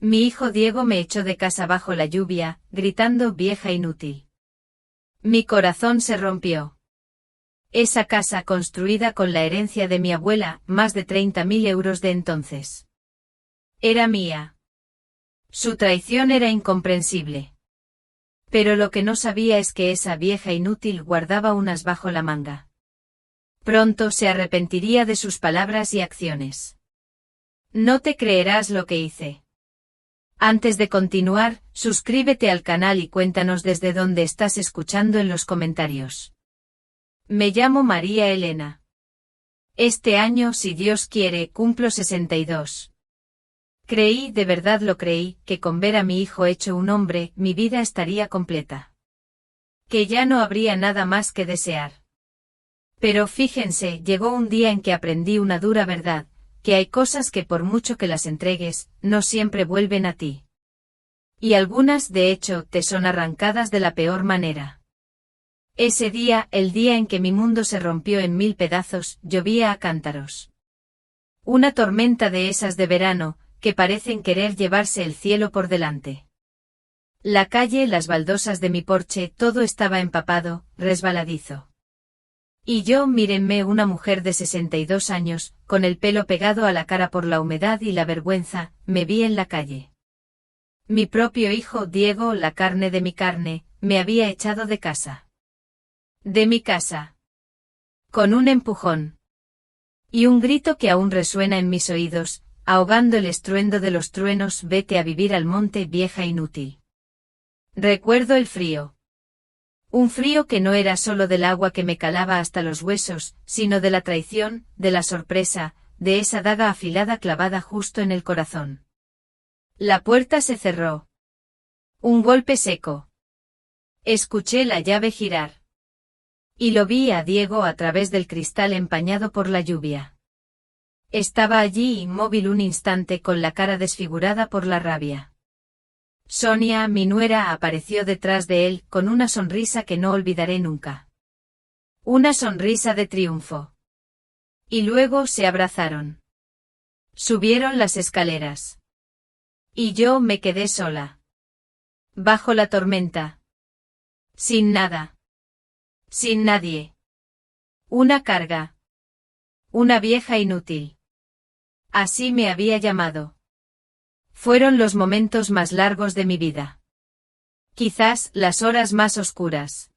Mi hijo Diego me echó de casa bajo la lluvia, gritando vieja inútil. Mi corazón se rompió. Esa casa construida con la herencia de mi abuela, más de 30.000 euros de entonces. Era mía. Su traición era incomprensible. Pero lo que no sabía es que esa vieja inútil guardaba unas bajo la manga. Pronto se arrepentiría de sus palabras y acciones. No te creerás lo que hice. Antes de continuar, suscríbete al canal y cuéntanos desde dónde estás escuchando en los comentarios. Me llamo María Elena. Este año, si Dios quiere, cumplo 62. Creí, de verdad lo creí, que con ver a mi hijo hecho un hombre, mi vida estaría completa. Que ya no habría nada más que desear. Pero fíjense, llegó un día en que aprendí una dura verdad, que hay cosas que por mucho que las entregues, no siempre vuelven a ti. Y algunas, de hecho, te son arrancadas de la peor manera. Ese día, el día en que mi mundo se rompió en 1000 pedazos, llovía a cántaros. Una tormenta de esas de verano, que parecen querer llevarse el cielo por delante. La calle, las baldosas de mi porche, todo estaba empapado, resbaladizo. Y yo, mírenme, una mujer de 62 años, con el pelo pegado a la cara por la humedad y la vergüenza, me vi en la calle. Mi propio hijo, Diego, la carne de mi carne, me había echado de casa. De mi casa. Con un empujón. Y un grito que aún resuena en mis oídos, ahogando el estruendo de los truenos: vete a vivir al monte, vieja inútil. Recuerdo el frío. Un frío que no era solo del agua que me calaba hasta los huesos, sino de la traición, de la sorpresa, de esa daga afilada clavada justo en el corazón. La puerta se cerró. Un golpe seco. Escuché la llave girar. Y lo vi a Diego a través del cristal empañado por la lluvia. Estaba allí inmóvil un instante con la cara desfigurada por la rabia. Sonia, mi nuera, apareció detrás de él, con una sonrisa que no olvidaré nunca. Una sonrisa de triunfo. Y luego se abrazaron. Subieron las escaleras. Y yo me quedé sola. Bajo la tormenta. Sin nada. Sin nadie. Una carga. Una vieja inútil. Así me había llamado. Fueron los momentos más largos de mi vida. Quizás las horas más oscuras.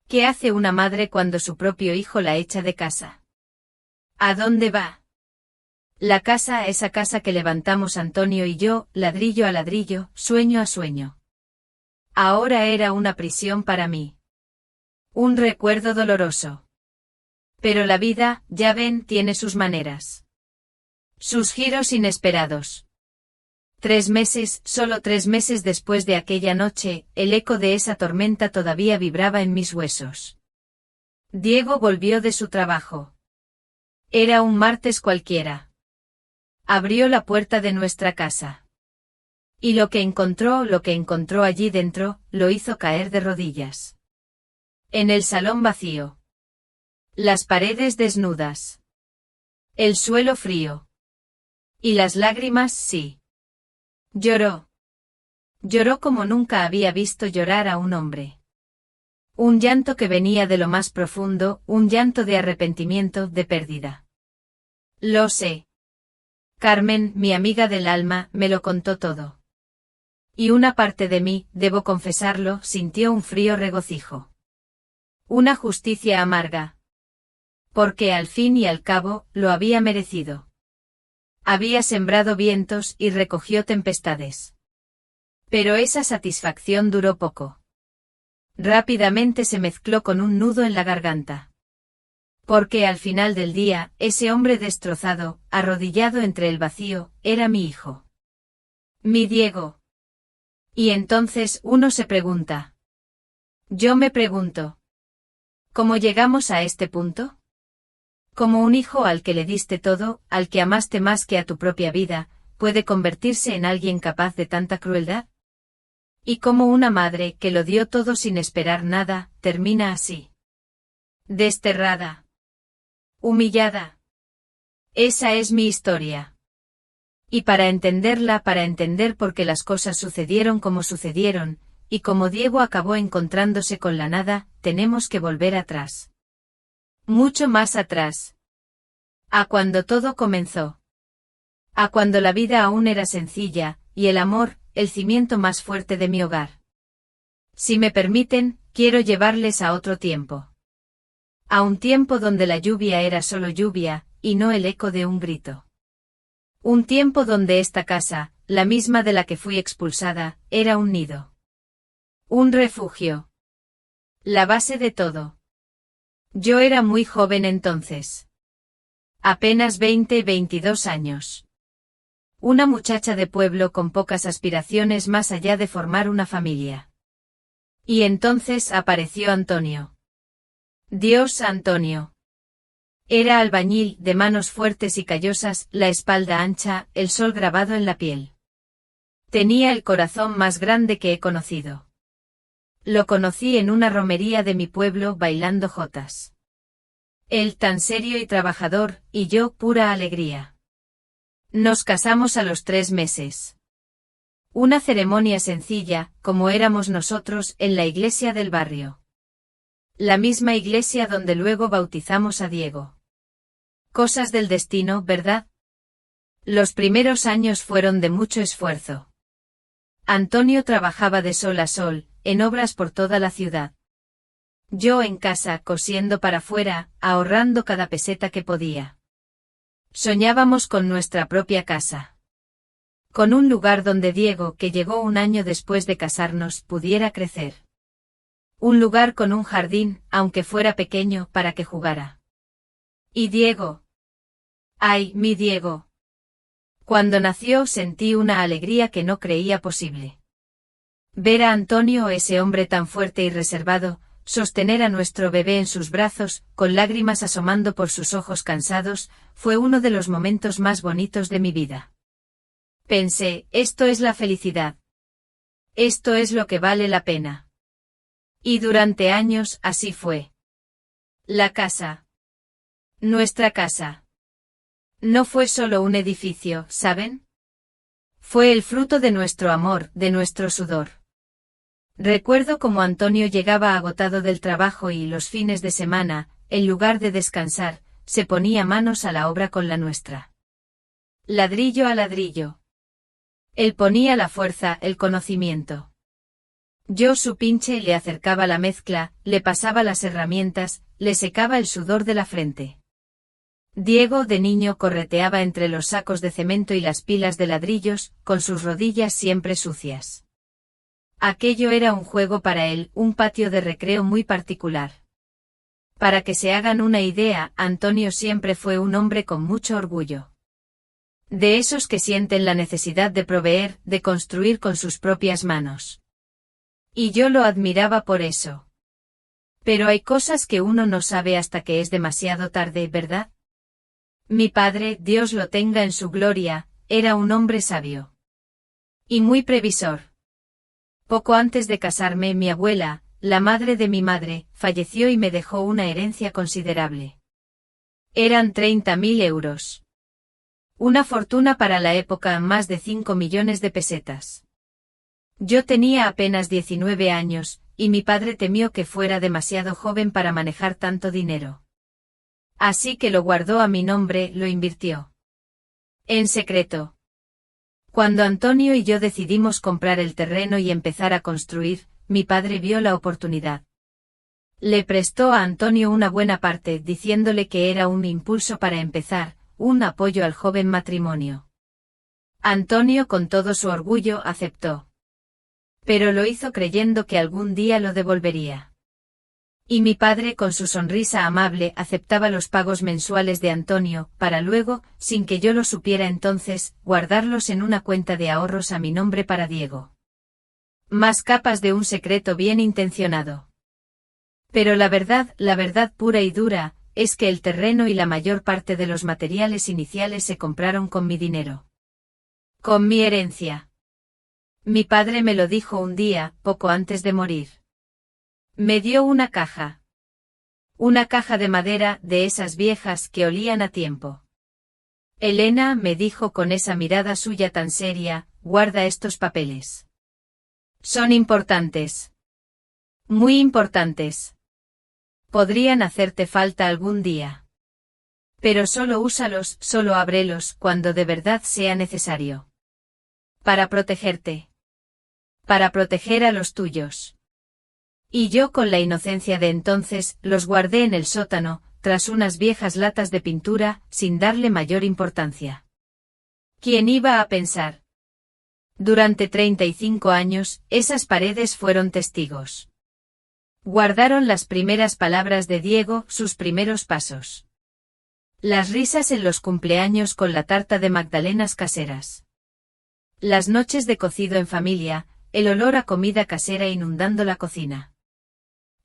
¿Qué hace una madre cuando su propio hijo la echa de casa? ¿A dónde va? La casa, esa casa que levantamos Antonio y yo, ladrillo a ladrillo, sueño a sueño. Ahora era una prisión para mí. Un recuerdo doloroso. Pero la vida, ya ven, tiene sus maneras. Sus giros inesperados. 3 meses, solo 3 meses después de aquella noche, el eco de esa tormenta todavía vibraba en mis huesos. Diego volvió de su trabajo. Era un martes cualquiera. Abrió la puerta de nuestra casa. Y lo que encontró allí dentro, lo hizo caer de rodillas. En el salón vacío. Las paredes desnudas. El suelo frío. Y las lágrimas, sí. Lloró. Lloró como nunca había visto llorar a un hombre. Un llanto que venía de lo más profundo, un llanto de arrepentimiento, de pérdida. Lo sé. Carmen, mi amiga del alma, me lo contó todo. Y una parte de mí, debo confesarlo, sintió un frío regocijo. Una justicia amarga. Porque al fin y al cabo, lo había merecido. Había sembrado vientos y recogió tempestades. Pero esa satisfacción duró poco. Rápidamente se mezcló con un nudo en la garganta. Porque al final del día, ese hombre destrozado, arrodillado entre el vacío, era mi hijo. Mi Diego. Y entonces uno se pregunta. Yo me pregunto. ¿Cómo llegamos a este punto? Como un hijo al que le diste todo, al que amaste más que a tu propia vida, puede convertirse en alguien capaz de tanta crueldad? Y como una madre que lo dio todo sin esperar nada, termina así. Desterrada. Humillada. Esa es mi historia. Y para entender por qué las cosas sucedieron como sucedieron, y como Diego acabó encontrándose con la nada, tenemos que volver atrás. Mucho más atrás. A cuando todo comenzó. A cuando la vida aún era sencilla, y el amor, el cimiento más fuerte de mi hogar. Si me permiten, quiero llevarles a otro tiempo. A un tiempo donde la lluvia era solo lluvia, y no el eco de un grito. Un tiempo donde esta casa, la misma de la que fui expulsada, era un nido. Un refugio. La base de todo. Yo era muy joven entonces. Apenas 22 años. Una muchacha de pueblo con pocas aspiraciones más allá de formar una familia. Y entonces apareció Antonio. Dios, Antonio. Era albañil, de manos fuertes y callosas, la espalda ancha, el sol grabado en la piel. Tenía el corazón más grande que he conocido. Lo conocí en una romería de mi pueblo bailando jotas. Él tan serio y trabajador, y yo pura alegría. Nos casamos a los 3 meses. Una ceremonia sencilla, como éramos nosotros, en la iglesia del barrio. La misma iglesia donde luego bautizamos a Diego. Cosas del destino, ¿verdad? Los primeros años fueron de mucho esfuerzo. Antonio trabajaba de sol a sol, en obras por toda la ciudad. Yo en casa, cosiendo para fuera, ahorrando cada peseta que podía. Soñábamos con nuestra propia casa. Con un lugar donde Diego, que llegó un año después de casarnos, pudiera crecer. Un lugar con un jardín, aunque fuera pequeño, para que jugara. ¿Y Diego? ¡Ay, mi Diego! Cuando nació sentí una alegría que no creía posible. Ver a Antonio, ese hombre tan fuerte y reservado, sostener a nuestro bebé en sus brazos, con lágrimas asomando por sus ojos cansados, fue uno de los momentos más bonitos de mi vida. Pensé, esto es la felicidad. Esto es lo que vale la pena. Y durante años así fue. La casa. Nuestra casa. No fue solo un edificio, ¿saben? Fue el fruto de nuestro amor, de nuestro sudor. Recuerdo cómo Antonio llegaba agotado del trabajo y los fines de semana, en lugar de descansar, se ponía manos a la obra con la nuestra. Ladrillo a ladrillo. Él ponía la fuerza, el conocimiento. Yo su pinche le acercaba la mezcla, le pasaba las herramientas, le secaba el sudor de la frente. Diego de niño correteaba entre los sacos de cemento y las pilas de ladrillos, con sus rodillas siempre sucias. Aquello era un juego para él, un patio de recreo muy particular. Para que se hagan una idea, Antonio siempre fue un hombre con mucho orgullo. De esos que sienten la necesidad de proveer, de construir con sus propias manos. Y yo lo admiraba por eso. Pero hay cosas que uno no sabe hasta que es demasiado tarde, ¿verdad? Mi padre, Dios lo tenga en su gloria, era un hombre sabio. Y muy previsor. Poco antes de casarme, mi abuela, la madre de mi madre, falleció y me dejó una herencia considerable. Eran 30.000 euros. Una fortuna para la época, más de 5 millones de pesetas. Yo tenía apenas 19 años, y mi padre temió que fuera demasiado joven para manejar tanto dinero. Así que lo guardó a mi nombre, lo invirtió. En secreto. Cuando Antonio y yo decidimos comprar el terreno y empezar a construir, mi padre vio la oportunidad. Le prestó a Antonio una buena parte, diciéndole que era un impulso para empezar, un apoyo al joven matrimonio. Antonio, con todo su orgullo, aceptó. Pero lo hizo creyendo que algún día lo devolvería. Y mi padre, con su sonrisa amable, aceptaba los pagos mensuales de Antonio, para luego, sin que yo lo supiera entonces, guardarlos en una cuenta de ahorros a mi nombre para Diego. Más capas de un secreto bien intencionado. Pero la verdad pura y dura, es que el terreno y la mayor parte de los materiales iniciales se compraron con mi dinero. Con mi herencia. Mi padre me lo dijo un día, poco antes de morir. Me dio una caja. Una caja de madera, de esas viejas que olían a tiempo. Elena me dijo con esa mirada suya tan seria, guarda estos papeles. Son importantes. Muy importantes. Podrían hacerte falta algún día. Pero solo úsalos, solo ábrelos cuando de verdad sea necesario. Para protegerte. Para proteger a los tuyos. Y yo con la inocencia de entonces, los guardé en el sótano, tras unas viejas latas de pintura, sin darle mayor importancia. ¿Quién iba a pensar? Durante 35 años, esas paredes fueron testigos. Guardaron las primeras palabras de Diego, sus primeros pasos. Las risas en los cumpleaños con la tarta de magdalenas caseras. Las noches de cocido en familia, el olor a comida casera inundando la cocina.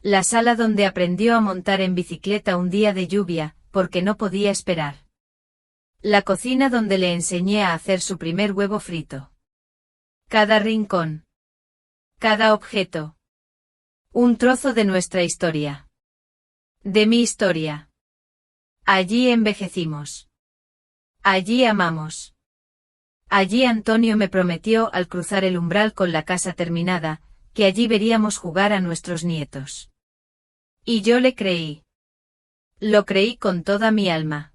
La sala donde aprendió a montar en bicicleta un día de lluvia, porque no podía esperar. La cocina donde le enseñé a hacer su primer huevo frito. Cada rincón. Cada objeto. Un trozo de nuestra historia. De mi historia. Allí envejecimos. Allí amamos. Allí Antonio me prometió al cruzar el umbral con la casa terminada, que allí veríamos jugar a nuestros nietos. Y yo le creí. Lo creí con toda mi alma.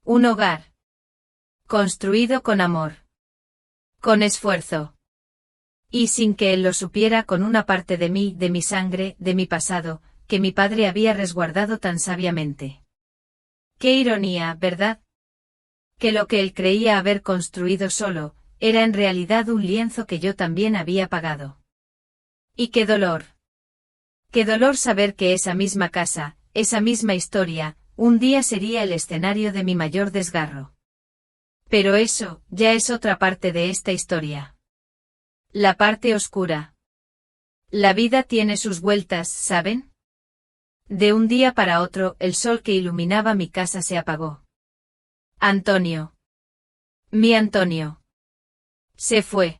Un hogar. Construido con amor. Con esfuerzo. Y sin que él lo supiera, con una parte de mí, de mi sangre, de mi pasado, que mi padre había resguardado tan sabiamente. Qué ironía, ¿verdad? Que lo que él creía haber construido solo, era en realidad un lienzo que yo también había pagado. Y qué dolor. Qué dolor saber que esa misma casa, esa misma historia, un día sería el escenario de mi mayor desgarro. Pero eso, ya es otra parte de esta historia. La parte oscura. La vida tiene sus vueltas, ¿saben? De un día para otro, el sol que iluminaba mi casa se apagó. Antonio. Mi Antonio. Se fue.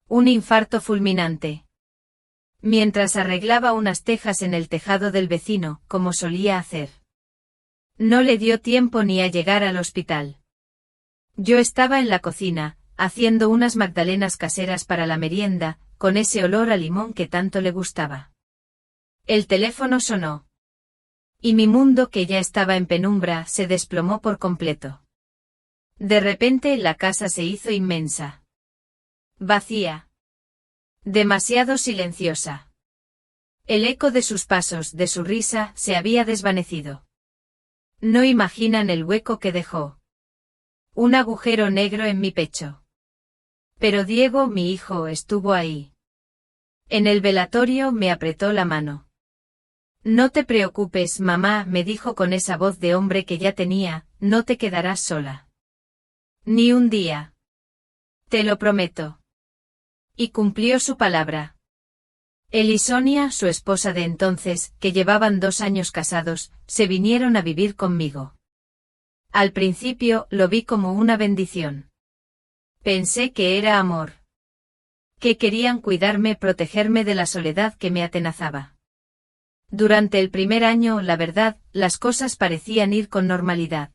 Un infarto fulminante. Mientras arreglaba unas tejas en el tejado del vecino, como solía hacer. No le dio tiempo ni a llegar al hospital. Yo estaba en la cocina, haciendo unas magdalenas caseras para la merienda, con ese olor a limón que tanto le gustaba. El teléfono sonó. Y mi mundo, que ya estaba en penumbra, se desplomó por completo. De repente la casa se hizo inmensa. Vacía. Demasiado silenciosa. El eco de sus pasos, de su risa, se había desvanecido. No imaginan el hueco que dejó. Un agujero negro en mi pecho. Pero Diego, mi hijo, estuvo ahí. En el velatorio me apretó la mano. No te preocupes, mamá, me dijo con esa voz de hombre que ya tenía, no te quedarás sola. Ni un día. Te lo prometo. Y cumplió su palabra. Él y Sonia, su esposa de entonces, que llevaban 2 años casados, se vinieron a vivir conmigo. Al principio, lo vi como una bendición. Pensé que era amor. Que querían cuidarme, protegerme de la soledad que me atenazaba. Durante el primer año, la verdad, las cosas parecían ir con normalidad.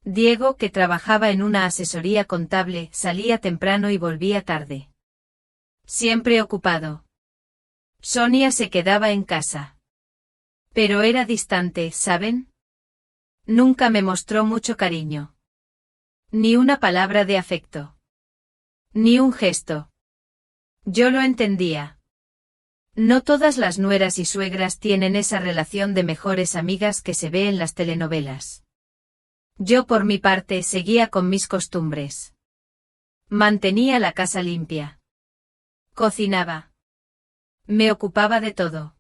Diego, que trabajaba en una asesoría contable, salía temprano y volvía tarde. Siempre ocupado. Sonia se quedaba en casa. Pero era distante, ¿saben? Nunca me mostró mucho cariño. Ni una palabra de afecto. Ni un gesto. Yo lo entendía. No todas las nueras y suegras tienen esa relación de mejores amigas que se ve en las telenovelas. Yo por mi parte seguía con mis costumbres. Mantenía la casa limpia. Cocinaba. Me ocupaba de todo.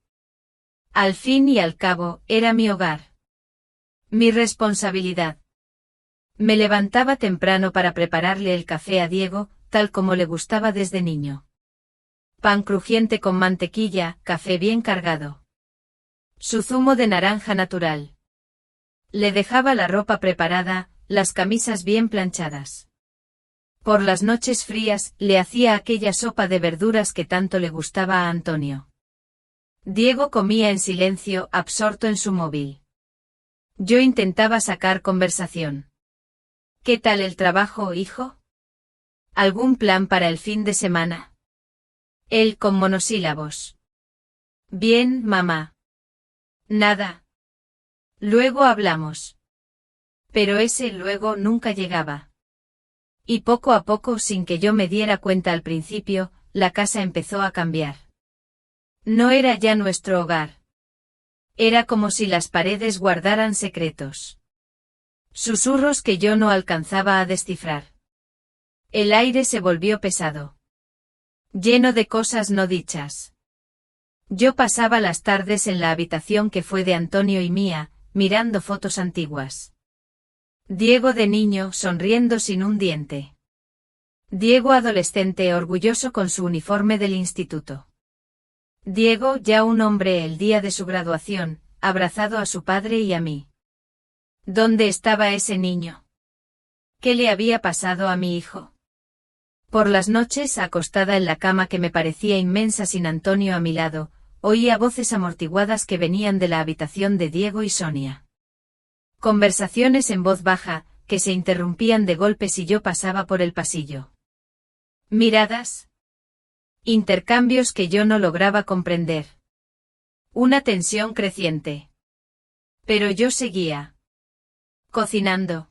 Al fin y al cabo, era mi hogar. Mi responsabilidad. Me levantaba temprano para prepararle el café a Diego, tal como le gustaba desde niño. Pan crujiente con mantequilla, café bien cargado. Su zumo de naranja natural. Le dejaba la ropa preparada, las camisas bien planchadas. Por las noches frías, le hacía aquella sopa de verduras que tanto le gustaba a Antonio. Diego comía en silencio, absorto en su móvil. Yo intentaba sacar conversación. ¿Qué tal el trabajo, hijo? ¿Algún plan para el fin de semana? Él con monosílabos. Bien, mamá. Nada. Luego hablamos. Pero ese luego nunca llegaba. Y poco a poco, sin que yo me diera cuenta al principio, la casa empezó a cambiar. No era ya nuestro hogar. Era como si las paredes guardaran secretos. Susurros que yo no alcanzaba a descifrar. El aire se volvió pesado. Lleno de cosas no dichas. Yo pasaba las tardes en la habitación que fue de Antonio y mía, mirando fotos antiguas. Diego de niño, sonriendo sin un diente. Diego adolescente, orgulloso con su uniforme del instituto. Diego, ya un hombre el día de su graduación, abrazado a su padre y a mí. ¿Dónde estaba ese niño? ¿Qué le había pasado a mi hijo? Por las noches, acostada en la cama que me parecía inmensa sin Antonio a mi lado, oía voces amortiguadas que venían de la habitación de Diego y Sonia. Conversaciones en voz baja, que se interrumpían de golpe si yo pasaba por el pasillo. Miradas. Intercambios que yo no lograba comprender. Una tensión creciente. Pero yo seguía. Cocinando.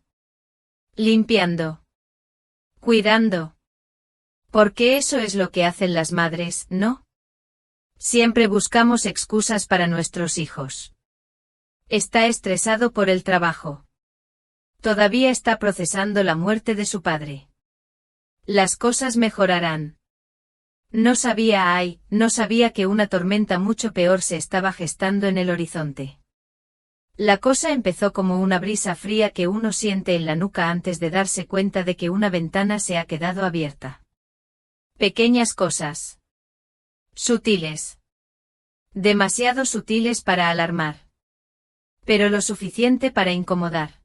Limpiando. Cuidando. Porque eso es lo que hacen las madres, ¿no? Siempre buscamos excusas para nuestros hijos. Está estresado por el trabajo. Todavía está procesando la muerte de su padre. Las cosas mejorarán. No sabía que una tormenta mucho peor se estaba gestando en el horizonte. La cosa empezó como una brisa fría que uno siente en la nuca antes de darse cuenta de que una ventana se ha quedado abierta. Pequeñas cosas. Sutiles. Demasiado sutiles para alarmar. Pero lo suficiente para incomodar.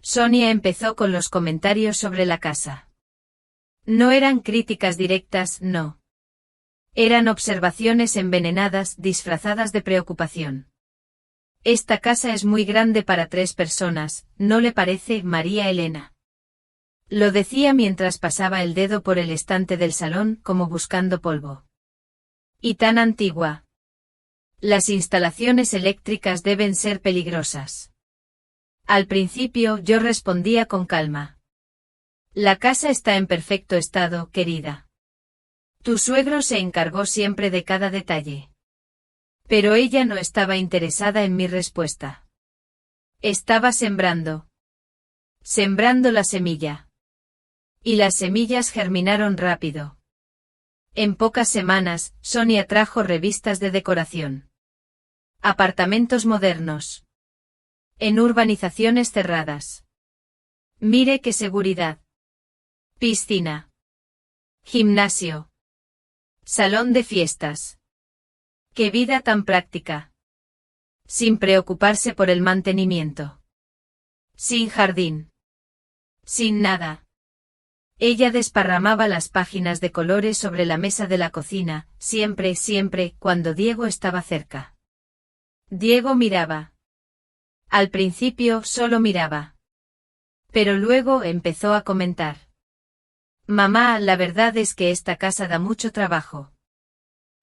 Sonia empezó con los comentarios sobre la casa. No eran críticas directas, no. Eran observaciones envenenadas, disfrazadas de preocupación. Esta casa es muy grande para 3 personas, ¿no le parece, María Elena? Lo decía mientras pasaba el dedo por el estante del salón, como buscando polvo. Y tan antigua. Las instalaciones eléctricas deben ser peligrosas. Al principio yo respondía con calma. La casa está en perfecto estado, querida. Tu suegro se encargó siempre de cada detalle. Pero ella no estaba interesada en mi respuesta. Estaba sembrando. Sembrando la semilla. Y las semillas germinaron rápido. En pocas semanas, Sonia trajo revistas de decoración. Apartamentos modernos. En urbanizaciones cerradas. Mire qué seguridad. Piscina. Gimnasio. Salón de fiestas. Qué vida tan práctica. Sin preocuparse por el mantenimiento. Sin jardín. Sin nada. Ella desparramaba las páginas de colores sobre la mesa de la cocina, siempre, cuando Diego estaba cerca. Diego miraba. Al principio solo miraba. Pero luego empezó a comentar. Mamá, la verdad es que esta casa da mucho trabajo.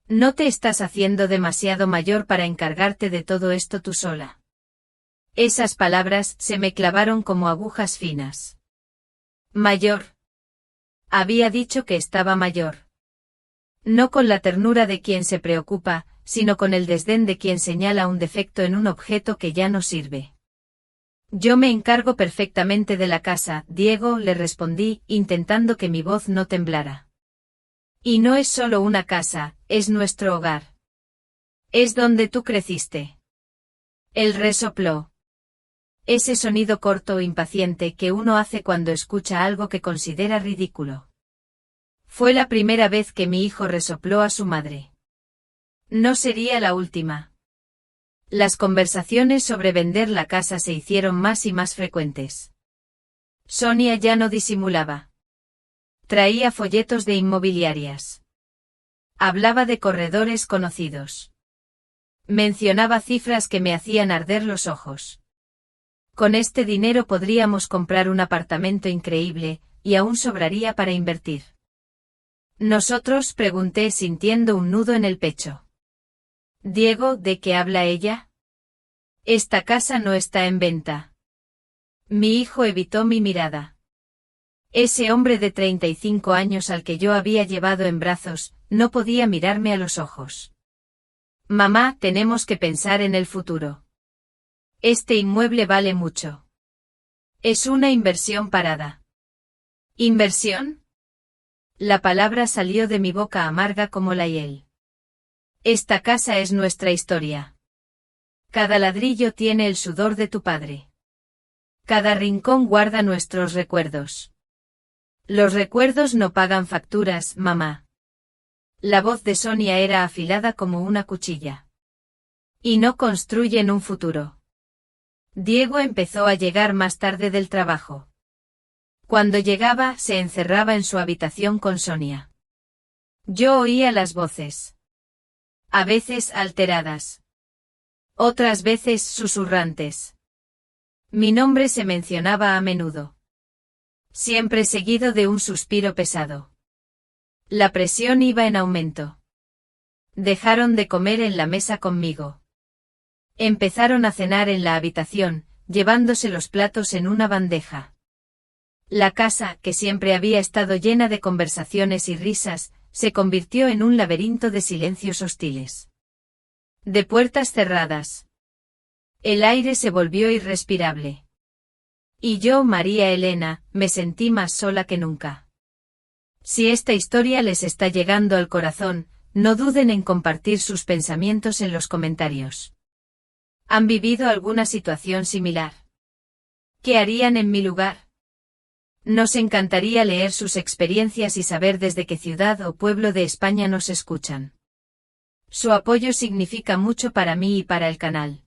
¿No te estás haciendo demasiado mayor para encargarte de todo esto tú sola? Esas palabras se me clavaron como agujas finas. Mayor. Había dicho que estaba mayor. No con la ternura de quien se preocupa, sino con el desdén de quien señala un defecto en un objeto que ya no sirve. Yo me encargo perfectamente de la casa, Diego, le respondí, intentando que mi voz no temblara. Y no es solo una casa, es nuestro hogar. Es donde tú creciste. Él resopló. Ese sonido corto, impaciente que uno hace cuando escucha algo que considera ridículo. Fue la primera vez que mi hijo resopló a su madre. No sería la última. Las conversaciones sobre vender la casa se hicieron más y más frecuentes. Sonia ya no disimulaba. Traía folletos de inmobiliarias. Hablaba de corredores conocidos. Mencionaba cifras que me hacían arder los ojos. Con este dinero podríamos comprar un apartamento increíble, y aún sobraría para invertir. ¿Nosotros?, pregunté sintiendo un nudo en el pecho. Diego, ¿de qué habla ella? Esta casa no está en venta. Mi hijo evitó mi mirada. Ese hombre de 35 años al que yo había llevado en brazos, no podía mirarme a los ojos. Mamá, tenemos que pensar en el futuro. Este inmueble vale mucho. Es una inversión parada. ¿Inversión? La palabra salió de mi boca amarga como la hiel. Esta casa es nuestra historia. Cada ladrillo tiene el sudor de tu padre. Cada rincón guarda nuestros recuerdos. Los recuerdos no pagan facturas, mamá. La voz de Sonia era afilada como una cuchilla. Y no construyen un futuro. Diego empezó a llegar más tarde del trabajo. Cuando llegaba, se encerraba en su habitación con Sonia. Yo oía las voces. A veces alteradas. Otras veces susurrantes. Mi nombre se mencionaba a menudo. Siempre seguido de un suspiro pesado. La presión iba en aumento. Dejaron de comer en la mesa conmigo. Empezaron a cenar en la habitación, llevándose los platos en una bandeja. La casa, que siempre había estado llena de conversaciones y risas, se convirtió en un laberinto de silencios hostiles. De puertas cerradas. El aire se volvió irrespirable. Y yo, María Elena, me sentí más sola que nunca. Si esta historia les está llegando al corazón, no duden en compartir sus pensamientos en los comentarios. ¿Han vivido alguna situación similar? ¿Qué harían en mi lugar? Nos encantaría leer sus experiencias y saber desde qué ciudad o pueblo de España nos escuchan. Su apoyo significa mucho para mí y para el canal.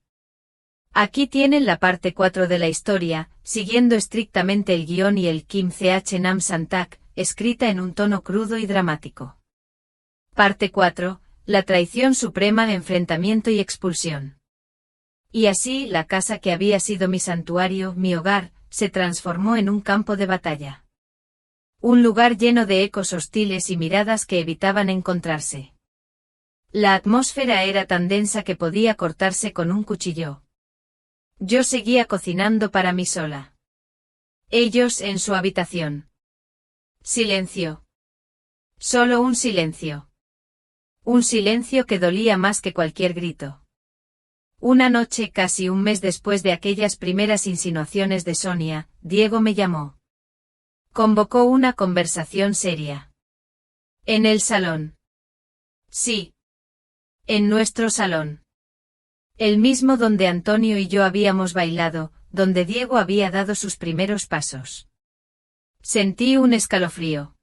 Aquí tienen la parte 4 de la historia, siguiendo estrictamente el guión y el Kim Ch Nam Santak, escrita en un tono crudo y dramático. Parte 4, la traición suprema, enfrentamiento y expulsión. Y así, la casa que había sido mi santuario, mi hogar, se transformó en un campo de batalla. Un lugar lleno de ecos hostiles y miradas que evitaban encontrarse. La atmósfera era tan densa que podía cortarse con un cuchillo. Yo seguía cocinando para mí sola. Ellos en su habitación. Silencio. Solo un silencio. Un silencio que dolía más que cualquier grito. Una noche, casi un mes después de aquellas primeras insinuaciones de Sonia, Diego me llamó. Convocó una conversación seria. En el salón. Sí. En nuestro salón. El mismo donde Antonio y yo habíamos bailado, donde Diego había dado sus primeros pasos. Sentí un escalofrío.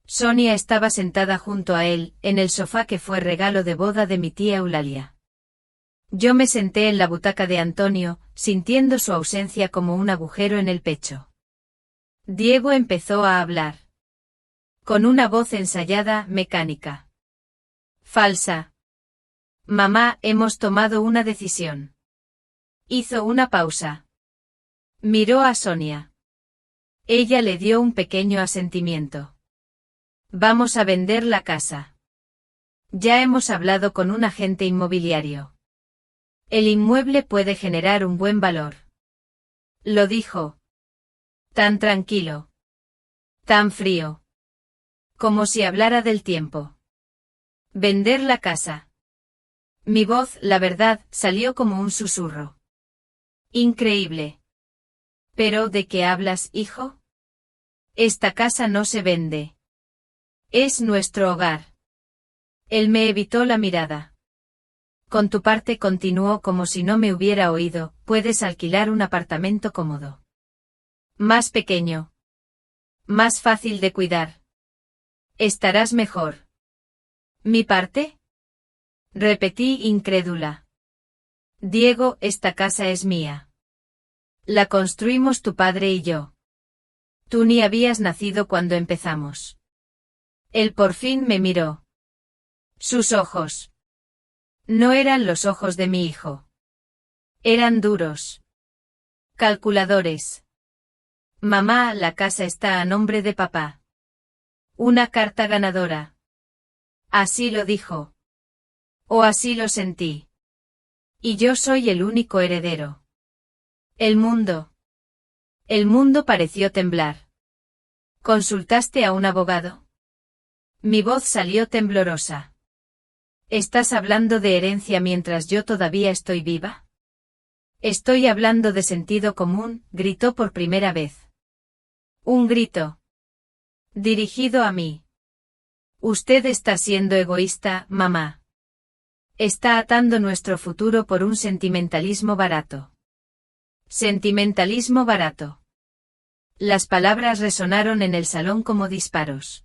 Sonia estaba sentada junto a él, en el sofá que fue regalo de boda de mi tía Eulalia. Yo me senté en la butaca de Antonio, sintiendo su ausencia como un agujero en el pecho. Diego empezó a hablar. Con una voz ensayada, mecánica. Falsa. Mamá, hemos tomado una decisión. Hizo una pausa. Miró a Sonia. Ella le dio un pequeño asentimiento. Vamos a vender la casa. Ya hemos hablado con un agente inmobiliario. El inmueble puede generar un buen valor. Lo dijo. Tan tranquilo. Tan frío. Como si hablara del tiempo. Vender la casa. Mi voz, la verdad, salió como un susurro. Increíble. ¿Pero de qué hablas, hijo? Esta casa no se vende. Es nuestro hogar. Él me evitó la mirada. Con tu parte, continuó como si no me hubiera oído, puedes alquilar un apartamento cómodo. Más pequeño. Más fácil de cuidar. Estarás mejor. ¿Mi parte? Repetí incrédula. Diego, esta casa es mía. La construimos tu padre y yo. Tú ni habías nacido cuando empezamos. Él por fin me miró. Sus ojos. No eran los ojos de mi hijo. Eran duros. Calculadores. Mamá, la casa está a nombre de papá. Una carta ganadora. Así lo dijo. O así lo sentí. Y yo soy el único heredero. El mundo. El mundo pareció temblar. ¿Consultaste a un abogado? Mi voz salió temblorosa. ¿Estás hablando de herencia mientras yo todavía estoy viva? Estoy hablando de sentido común, gritó por primera vez. Un grito. Dirigido a mí. Usted está siendo egoísta, mamá. Está atando nuestro futuro por un sentimentalismo barato. Sentimentalismo barato. Las palabras resonaron en el salón como disparos.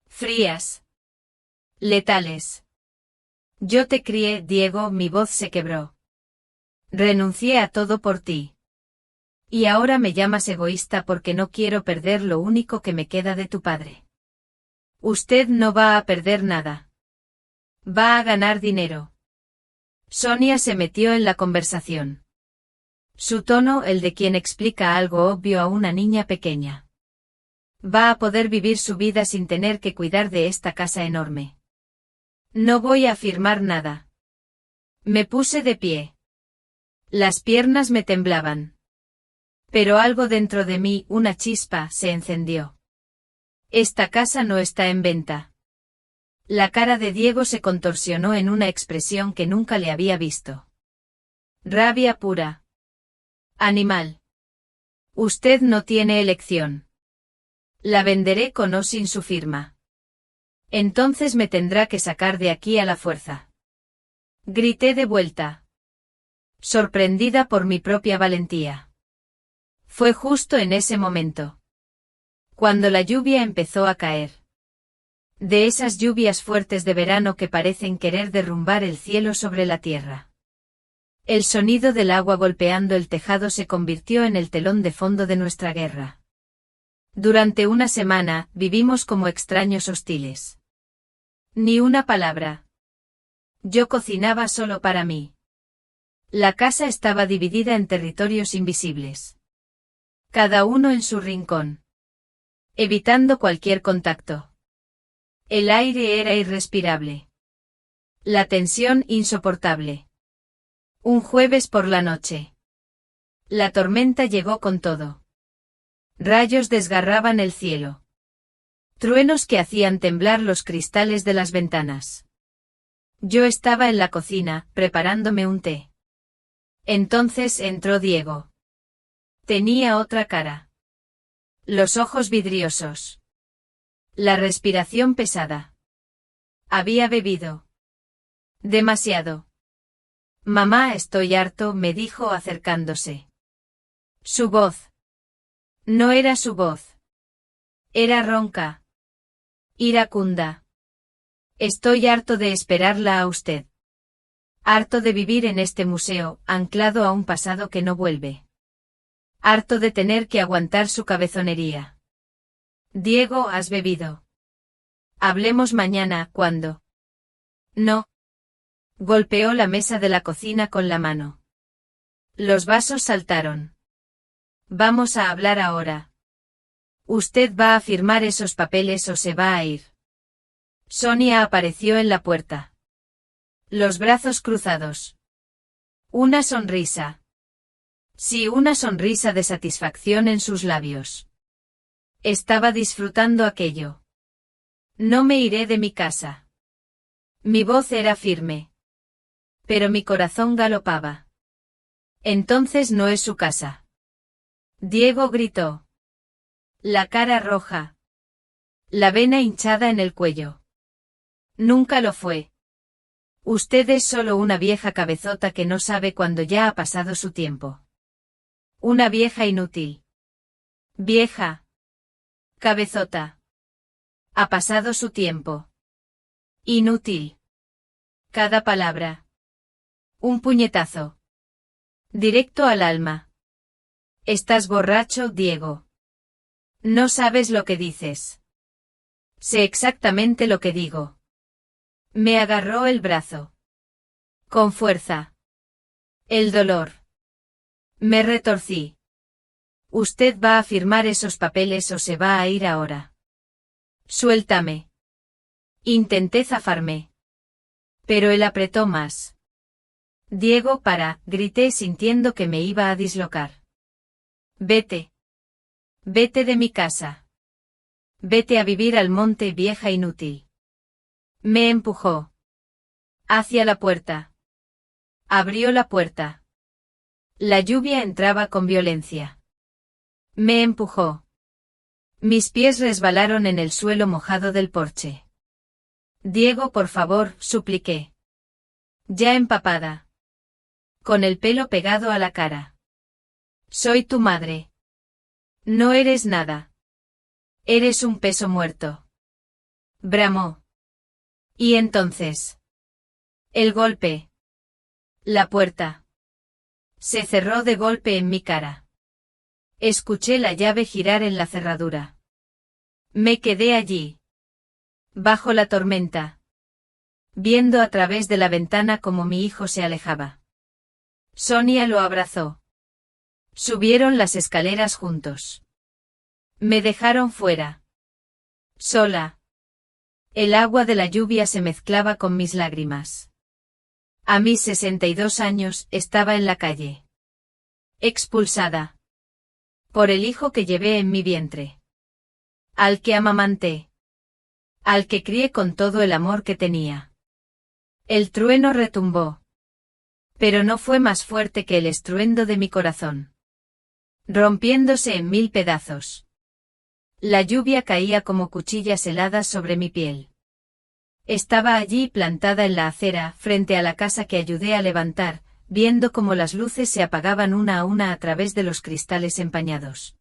Frías. Letales. Yo te crié, Diego, mi voz se quebró. Renuncié a todo por ti. Y ahora me llamas egoísta porque no quiero perder lo único que me queda de tu padre. Usted no va a perder nada. Va a ganar dinero. Sonia se metió en la conversación. Su tono, el de quien explica algo obvio a una niña pequeña. Va a poder vivir su vida sin tener que cuidar de esta casa enorme. No voy a firmar nada. Me puse de pie. Las piernas me temblaban. Pero algo dentro de mí, una chispa, se encendió. Esta casa no está en venta. La cara de Diego se contorsionó en una expresión que nunca le había visto. Rabia pura. Animal. Usted no tiene elección. La venderé con o sin su firma. Entonces me tendrá que sacar de aquí a la fuerza. Grité de vuelta. Sorprendida por mi propia valentía. Fue justo en ese momento. Cuando la lluvia empezó a caer. De esas lluvias fuertes de verano que parecen querer derrumbar el cielo sobre la tierra. El sonido del agua golpeando el tejado se convirtió en el telón de fondo de nuestra guerra. Durante una semana, vivimos como extraños hostiles. Ni una palabra. Yo cocinaba solo para mí. La casa estaba dividida en territorios invisibles. Cada uno en su rincón. Evitando cualquier contacto. El aire era irrespirable. La tensión insoportable. Un jueves por la noche. La tormenta llegó con todo. Rayos desgarraban el cielo. Truenos que hacían temblar los cristales de las ventanas. Yo estaba en la cocina, preparándome un té. Entonces entró Diego. Tenía otra cara. Los ojos vidriosos. La respiración pesada. Había bebido. Demasiado. Mamá, estoy harto, me dijo acercándose. Su voz. No era su voz. Era ronca. Iracunda. Estoy harto de esperarla a usted. Harto de vivir en este museo, anclado a un pasado que no vuelve. Harto de tener que aguantar su cabezonería. Diego, ¿has bebido? Hablemos mañana, ¿cuándo? No. Golpeó la mesa de la cocina con la mano. Los vasos saltaron. Vamos a hablar ahora. ¿Usted va a firmar esos papeles o se va a ir? Sonia apareció en la puerta. Los brazos cruzados. Una sonrisa. Sí, una sonrisa de satisfacción en sus labios. Estaba disfrutando aquello. No me iré de mi casa. Mi voz era firme. Pero mi corazón galopaba. Entonces no es su casa. Diego gritó. La cara roja. La vena hinchada en el cuello. Nunca lo fue. Usted es solo una vieja cabezota que no sabe cuándo ya ha pasado su tiempo. Una vieja inútil. Vieja. Cabezota. Ha pasado su tiempo. Inútil. Cada palabra. Un puñetazo. Directo al alma. Estás borracho, Diego. No sabes lo que dices. Sé exactamente lo que digo. Me agarró el brazo. Con fuerza. El dolor. Me retorcí. Usted va a firmar esos papeles o se va a ir ahora. Suéltame. Intenté zafarme. Pero él apretó más. Diego, grité sintiendo que me iba a dislocar. Vete. Vete de mi casa. Vete a vivir al monte, vieja inútil. Me empujó. Hacia la puerta. Abrió la puerta. La lluvia entraba con violencia. Me empujó. Mis pies resbalaron en el suelo mojado del porche. Diego, por favor, supliqué. Ya empapada. Con el pelo pegado a la cara. Soy tu madre. No eres nada. Eres un peso muerto. Bramó. Y entonces. El golpe. La puerta. Se cerró de golpe en mi cara. Escuché la llave girar en la cerradura. Me quedé allí. Bajo la tormenta. Viendo a través de la ventana cómo mi hijo se alejaba. Sonia lo abrazó. Subieron las escaleras juntos. Me dejaron fuera. Sola. El agua de la lluvia se mezclaba con mis lágrimas. A mis 62 años estaba en la calle. Expulsada. Por el hijo que llevé en mi vientre. Al que amamanté. Al que crié con todo el amor que tenía. El trueno retumbó. Pero no fue más fuerte que el estruendo de mi corazón. Rompiéndose en 1000 pedazos. La lluvia caía como cuchillas heladas sobre mi piel. Estaba allí plantada en la acera, frente a la casa que ayudé a levantar, viendo cómo las luces se apagaban una a una a través de los cristales empañados.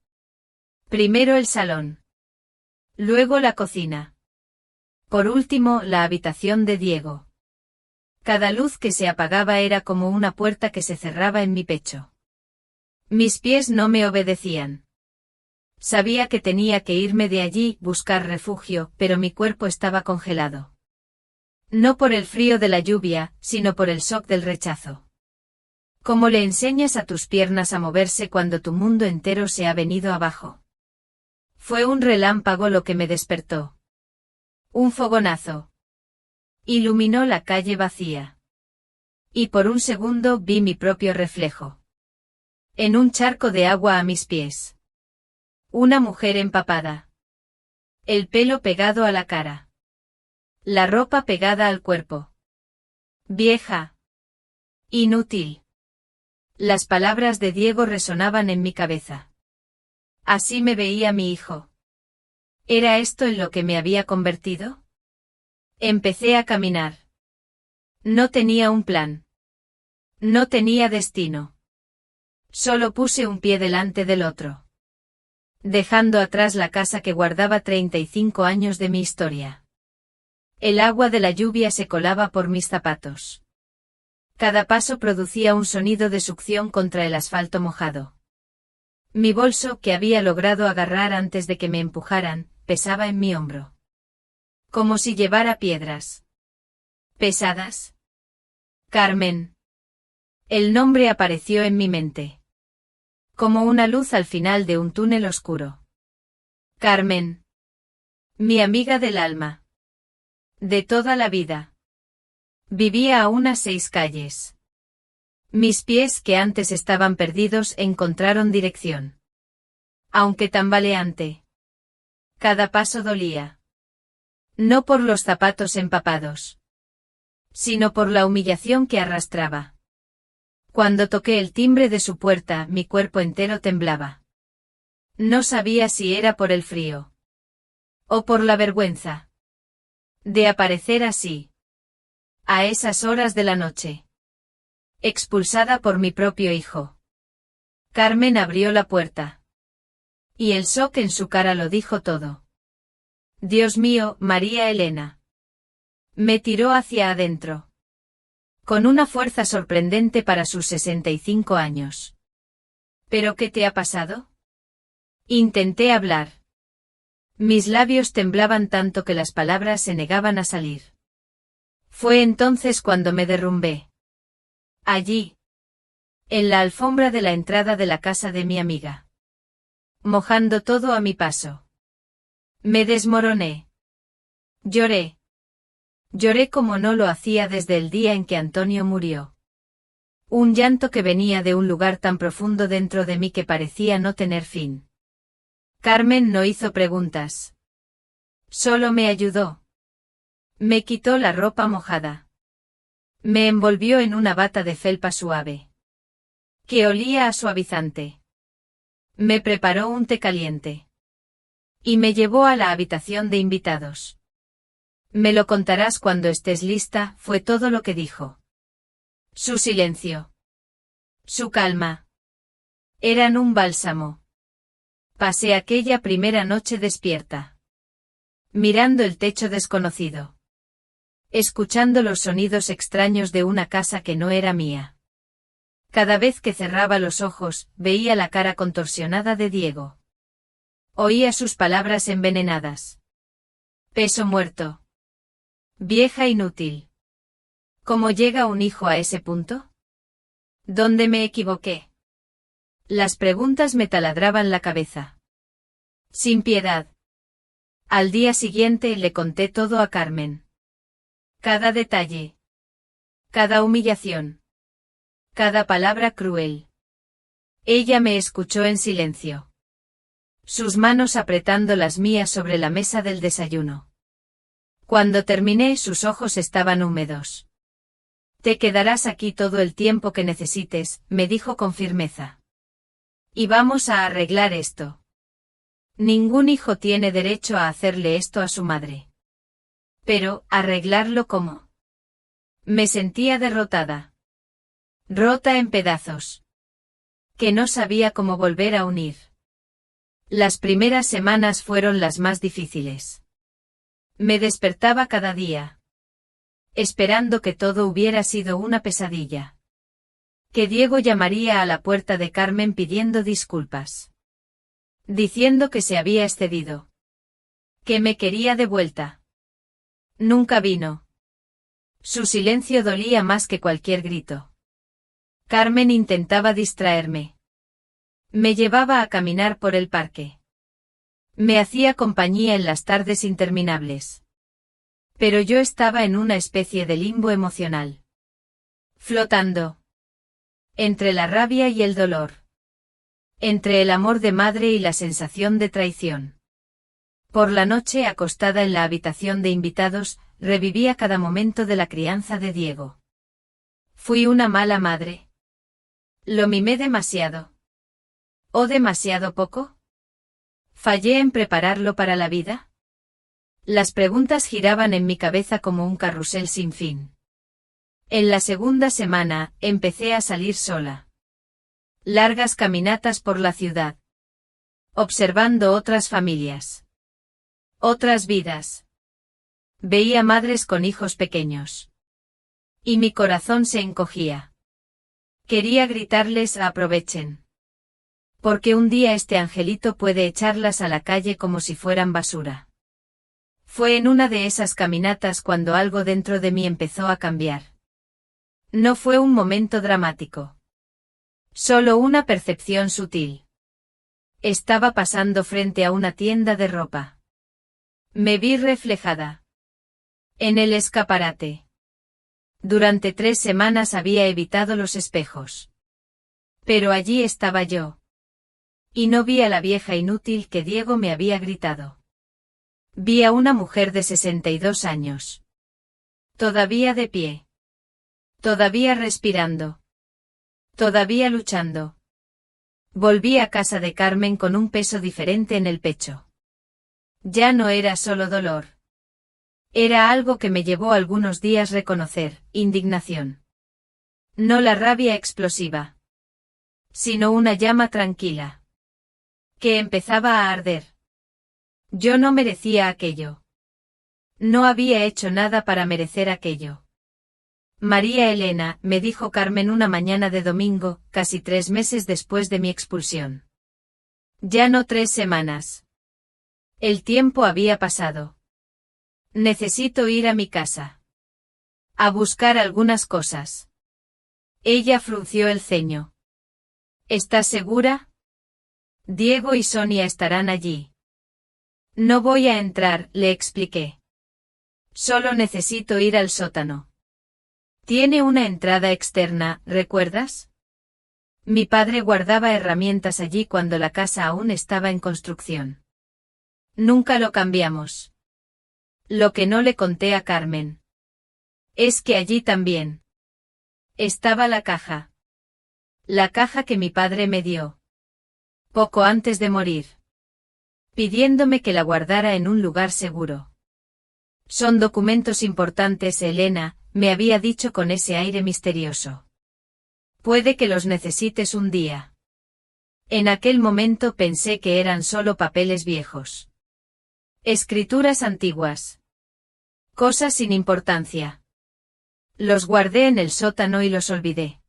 Primero el salón. Luego la cocina. Por último, la habitación de Diego. Cada luz que se apagaba era como una puerta que se cerraba en mi pecho. Mis pies no me obedecían. Sabía que tenía que irme de allí, buscar refugio, pero mi cuerpo estaba congelado. No por el frío de la lluvia, sino por el shock del rechazo. ¿Cómo le enseñas a tus piernas a moverse cuando tu mundo entero se ha venido abajo? Fue un relámpago lo que me despertó. Un fogonazo. Iluminó la calle vacía. Y por un segundo vi mi propio reflejo. En un charco de agua a mis pies. Una mujer empapada. El pelo pegado a la cara. La ropa pegada al cuerpo. Vieja. Inútil. Las palabras de Diego resonaban en mi cabeza. Así me veía mi hijo. ¿Era esto en lo que me había convertido? Empecé a caminar. No tenía un plan. No tenía destino. Solo puse un pie delante del otro. Dejando atrás la casa que guardaba 35 años de mi historia. El agua de la lluvia se colaba por mis zapatos. Cada paso producía un sonido de succión contra el asfalto mojado. Mi bolso, que había logrado agarrar antes de que me empujaran, pesaba en mi hombro. Como si llevara piedras. ¿Pesadas? Carmen. El nombre apareció en mi mente. Como una luz al final de un túnel oscuro. Carmen. Mi amiga del alma. De toda la vida. Vivía a unas 6 calles. Mis pies, que antes estaban perdidos, encontraron dirección. Aunque tambaleante. Cada paso dolía. No por los zapatos empapados. Sino por la humillación que arrastraba. Cuando toqué el timbre de su puerta, mi cuerpo entero temblaba. No sabía si era por el frío. O por la vergüenza. De aparecer así. A esas horas de la noche. Expulsada por mi propio hijo. Carmen abrió la puerta. Y el shock en su cara lo dijo todo. Dios mío, María Elena. Me tiró hacia adentro. Con una fuerza sorprendente para sus 65 años. ¿Pero qué te ha pasado? Intenté hablar. Mis labios temblaban tanto que las palabras se negaban a salir. Fue entonces cuando me derrumbé. Allí. en la alfombra de la entrada de la casa de mi amiga. Mojando todo a mi paso. Me desmoroné. Lloré. Lloré como no lo hacía desde el día en que Antonio murió. Un llanto que venía de un lugar tan profundo dentro de mí que parecía no tener fin. Carmen no hizo preguntas. Solo me ayudó. Me quitó la ropa mojada. Me envolvió en una bata de felpa suave, que olía a suavizante. Me preparó un té caliente. Y me llevó a la habitación de invitados. Me lo contarás cuando estés lista, fue todo lo que dijo. Su silencio. Su calma. Eran un bálsamo. Pasé aquella primera noche despierta. Mirando el techo desconocido. Escuchando los sonidos extraños de una casa que no era mía. Cada vez que cerraba los ojos, veía la cara contorsionada de Diego. Oía sus palabras envenenadas. Peso muerto. Vieja inútil. ¿Cómo llega un hijo a ese punto? ¿Dónde me equivoqué? Las preguntas me taladraban la cabeza. Sin piedad. Al día siguiente le conté todo a Carmen. Cada detalle. Cada humillación. Cada palabra cruel. Ella me escuchó en silencio. Sus manos apretando las mías sobre la mesa del desayuno. Cuando terminé, sus ojos estaban húmedos. Te quedarás aquí todo el tiempo que necesites, me dijo con firmeza. Y vamos a arreglar esto. Ningún hijo tiene derecho a hacerle esto a su madre. Pero, ¿arreglarlo cómo? Me sentía derrotada. Rota en pedazos. Que no sabía cómo volver a unir. Las primeras semanas fueron las más difíciles. Me despertaba cada día. Esperando que todo hubiera sido una pesadilla. Que Diego llamaría a la puerta de Carmen pidiendo disculpas. Diciendo que se había excedido. Que me quería de vuelta. Nunca vino. Su silencio dolía más que cualquier grito. Carmen intentaba distraerme. Me llevaba a caminar por el parque. Me hacía compañía en las tardes interminables. Pero yo estaba en una especie de limbo emocional. Flotando. Entre la rabia y el dolor. Entre el amor de madre y la sensación de traición. Por la noche, acostada en la habitación de invitados, revivía cada momento de la crianza de Diego. Fui una mala madre. Lo mimé demasiado. ¿O demasiado poco? ¿Fallé en prepararlo para la vida? Las preguntas giraban en mi cabeza como un carrusel sin fin. En la segunda semana, empecé a salir sola. Largas caminatas por la ciudad. Observando otras familias. Otras vidas. Veía madres con hijos pequeños. Y mi corazón se encogía. Quería gritarles: aprovechen. Porque un día este angelito puede echarlas a la calle como si fueran basura. Fue en una de esas caminatas cuando algo dentro de mí empezó a cambiar. No fue un momento dramático. Solo una percepción sutil. Estaba pasando frente a una tienda de ropa. Me vi reflejada. En el escaparate. Durante 3 semanas había evitado los espejos. Pero allí estaba yo. Y no vi a la vieja inútil que Diego me había gritado. Vi a una mujer de 62 años. Todavía de pie. Todavía respirando. Todavía luchando. Volví a casa de Carmen con un peso diferente en el pecho. Ya no era solo dolor. Era algo que me llevó algunos días reconocer: indignación. No la rabia explosiva. Sino una llama tranquila. Que empezaba a arder. Yo no merecía aquello. No había hecho nada para merecer aquello. María Elena, me dijo Carmen una mañana de domingo, casi 3 meses después de mi expulsión. Ya no 3 semanas. El tiempo había pasado. Necesito ir a mi casa. A buscar algunas cosas. Ella frunció el ceño. ¿Estás segura? Diego y Sonia estarán allí. No voy a entrar, le expliqué. Solo necesito ir al sótano. Tiene una entrada externa, ¿recuerdas? Mi padre guardaba herramientas allí cuando la casa aún estaba en construcción. Nunca lo cambiamos. Lo que no le conté a Carmen es que allí también estaba la caja. La caja que mi padre me dio poco antes de morir, pidiéndome que la guardara en un lugar seguro. Son documentos importantes, Elena, me había dicho con ese aire misterioso. Puede que los necesites un día. En aquel momento pensé que eran solo papeles viejos. Escrituras antiguas. Cosas sin importancia. Los guardé en el sótano y los olvidé.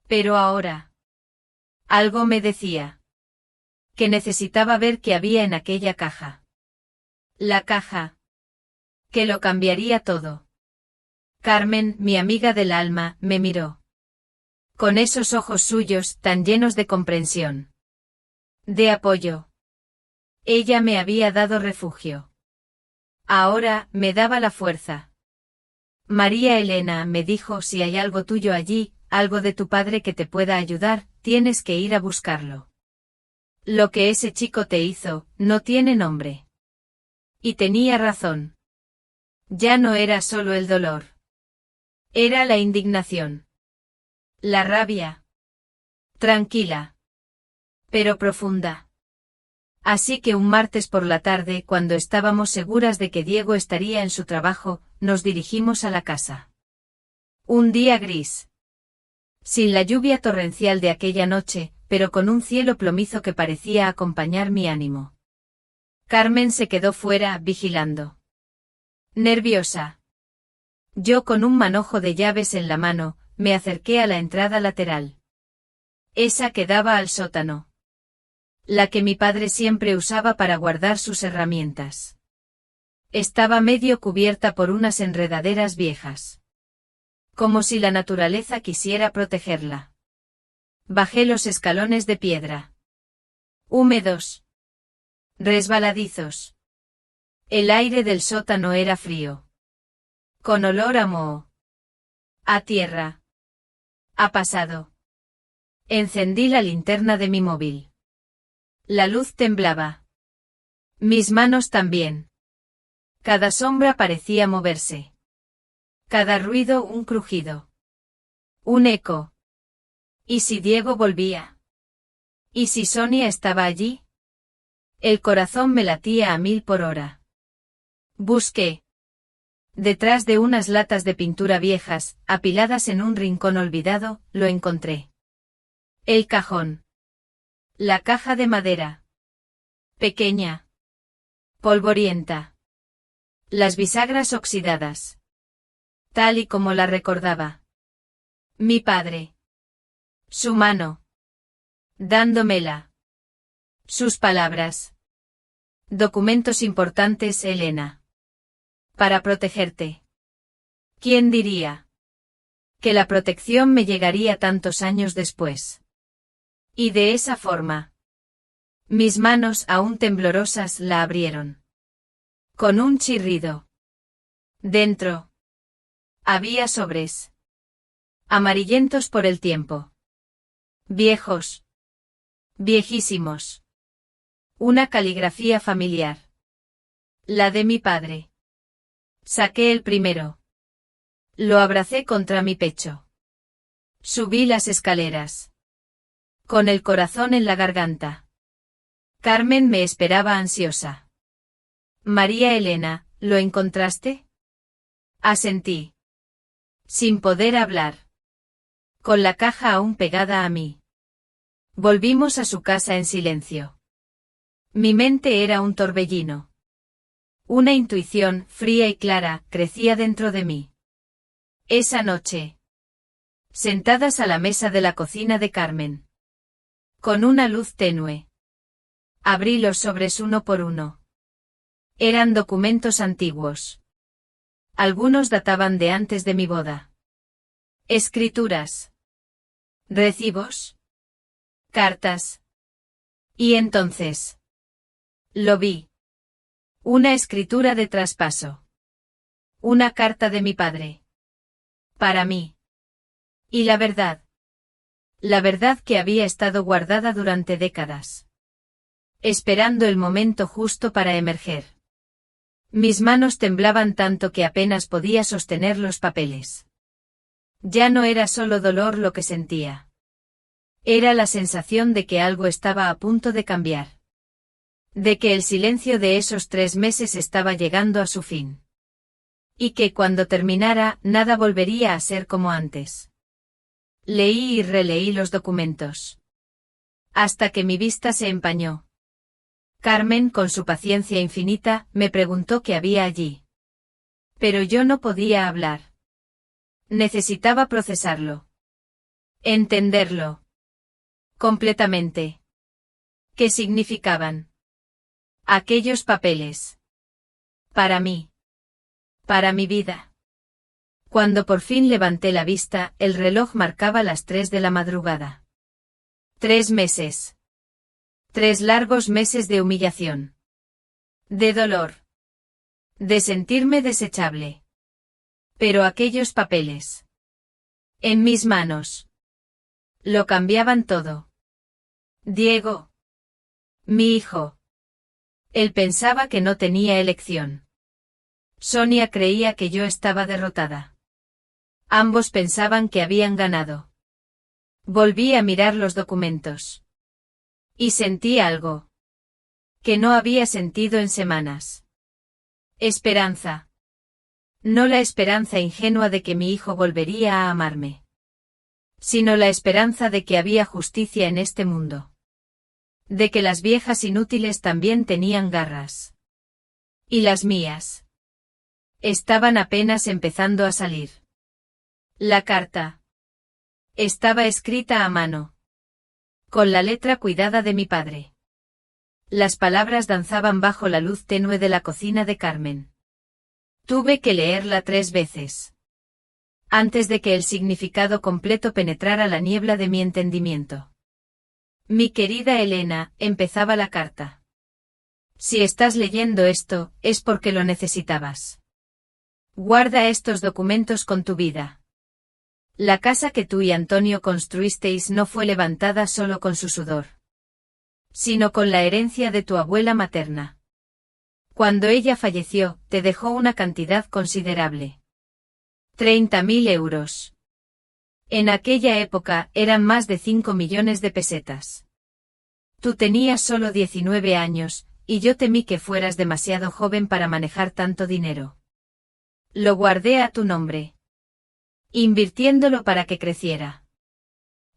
Pero ahora. Algo me decía que necesitaba ver qué había en aquella caja. La caja que lo cambiaría todo. Carmen, mi amiga del alma, me miró con esos ojos suyos tan llenos de comprensión, de apoyo. Ella me había dado refugio. Ahora me daba la fuerza. María Elena, me dijo, si hay algo tuyo allí, algo de tu padre que te pueda ayudar, tienes que ir a buscarlo. Lo que ese chico te hizo, no tiene nombre. Y tenía razón. Ya no era solo el dolor. Era la indignación. La rabia. Tranquila. Pero profunda. Así que un martes por la tarde, cuando estábamos seguras de que Diego estaría en su trabajo, nos dirigimos a la casa. Un día gris. Sin la lluvia torrencial de aquella noche, pero con un cielo plomizo que parecía acompañar mi ánimo. Carmen se quedó fuera, vigilando. Nerviosa. Yo, con un manojo de llaves en la mano, me acerqué a la entrada lateral. Esa que daba al sótano. La que mi padre siempre usaba para guardar sus herramientas. Estaba medio cubierta por unas enredaderas viejas. Como si la naturaleza quisiera protegerla. Bajé los escalones de piedra. Húmedos. Resbaladizos. El aire del sótano era frío. Con olor a moho. A tierra. Ha pasado. Encendí la linterna de mi móvil. La luz temblaba. Mis manos también. Cada sombra parecía moverse. Cada ruido un crujido. Un eco. ¿Y si Diego volvía? ¿Y si Sonia estaba allí? El corazón me latía a 1000 por hora. Busqué. Detrás de unas latas de pintura viejas, apiladas en un rincón olvidado, lo encontré. El cajón. La caja de madera. Pequeña. Polvorienta. Las bisagras oxidadas. Tal y como la recordaba. Mi padre. Su mano. Dándomela. Sus palabras. Documentos importantes, Elena. Para protegerte. ¿Quién diría que la protección me llegaría tantos años después? Y de esa forma. Mis manos, aún temblorosas, la abrieron. Con un chirrido. Dentro. Había sobres. Amarillentos por el tiempo. Viejos. Viejísimos. Una caligrafía familiar. La de mi padre. Saqué el primero. Lo abracé contra mi pecho. Subí las escaleras. Con el corazón en la garganta. Carmen me esperaba ansiosa. María Elena, ¿lo encontraste? Asentí. Sin poder hablar. Con la caja aún pegada a mí. Volvimos a su casa en silencio. Mi mente era un torbellino. Una intuición, fría y clara, crecía dentro de mí. Esa noche. Sentadas a la mesa de la cocina de Carmen. Con una luz tenue. Abrí los sobres uno por uno. Eran documentos antiguos. Algunos databan de antes de mi boda. Escrituras. Recibos. Cartas. Y entonces. Lo vi. Una escritura de traspaso. Una carta de mi padre. Para mí. Y la verdad. La verdad que había estado guardada durante décadas. Esperando el momento justo para emerger. Mis manos temblaban tanto que apenas podía sostener los papeles. Ya no era solo dolor lo que sentía. Era la sensación de que algo estaba a punto de cambiar. De que el silencio de esos 3 meses estaba llegando a su fin. Y que cuando terminara, nada volvería a ser como antes. Leí y releí los documentos. Hasta que mi vista se empañó. Carmen, con su paciencia infinita, me preguntó qué había allí. Pero yo no podía hablar. Necesitaba procesarlo. Entenderlo. Completamente. ¿Qué significaban aquellos papeles? Para mí. Para mi vida. Cuando por fin levanté la vista, el reloj marcaba las 3 de la madrugada. 3 meses. 3 largos meses de humillación. De dolor. De sentirme desechable. Pero aquellos papeles. En mis manos. Lo cambiaban todo. Diego. Mi hijo. Él pensaba que no tenía elección. Sonia creía que yo estaba derrotada. Ambos pensaban que habían ganado. Volví a mirar los documentos. Y sentí algo. Que no había sentido en semanas. Esperanza. No la esperanza ingenua de que mi hijo volvería a amarme. Sino la esperanza de que había justicia en este mundo. De que las viejas inútiles también tenían garras. Y las mías. Estaban apenas empezando a salir. La carta. Estaba escrita a mano. Con la letra cuidada de mi padre. Las palabras danzaban bajo la luz tenue de la cocina de Carmen. Tuve que leerla 3 veces. Antes de que el significado completo penetrara la niebla de mi entendimiento. Mi querida Elena, empezaba la carta. Si estás leyendo esto, es porque lo necesitabas. Guarda estos documentos con tu vida. La casa que tú y Antonio construisteis no fue levantada solo con su sudor. Sino con la herencia de tu abuela materna. Cuando ella falleció, te dejó una cantidad considerable. 30.000 euros. En aquella época eran más de 5 millones de pesetas. Tú tenías solo 19 años, y yo temí que fueras demasiado joven para manejar tanto dinero. Lo guardé a tu nombre. Invirtiéndolo para que creciera.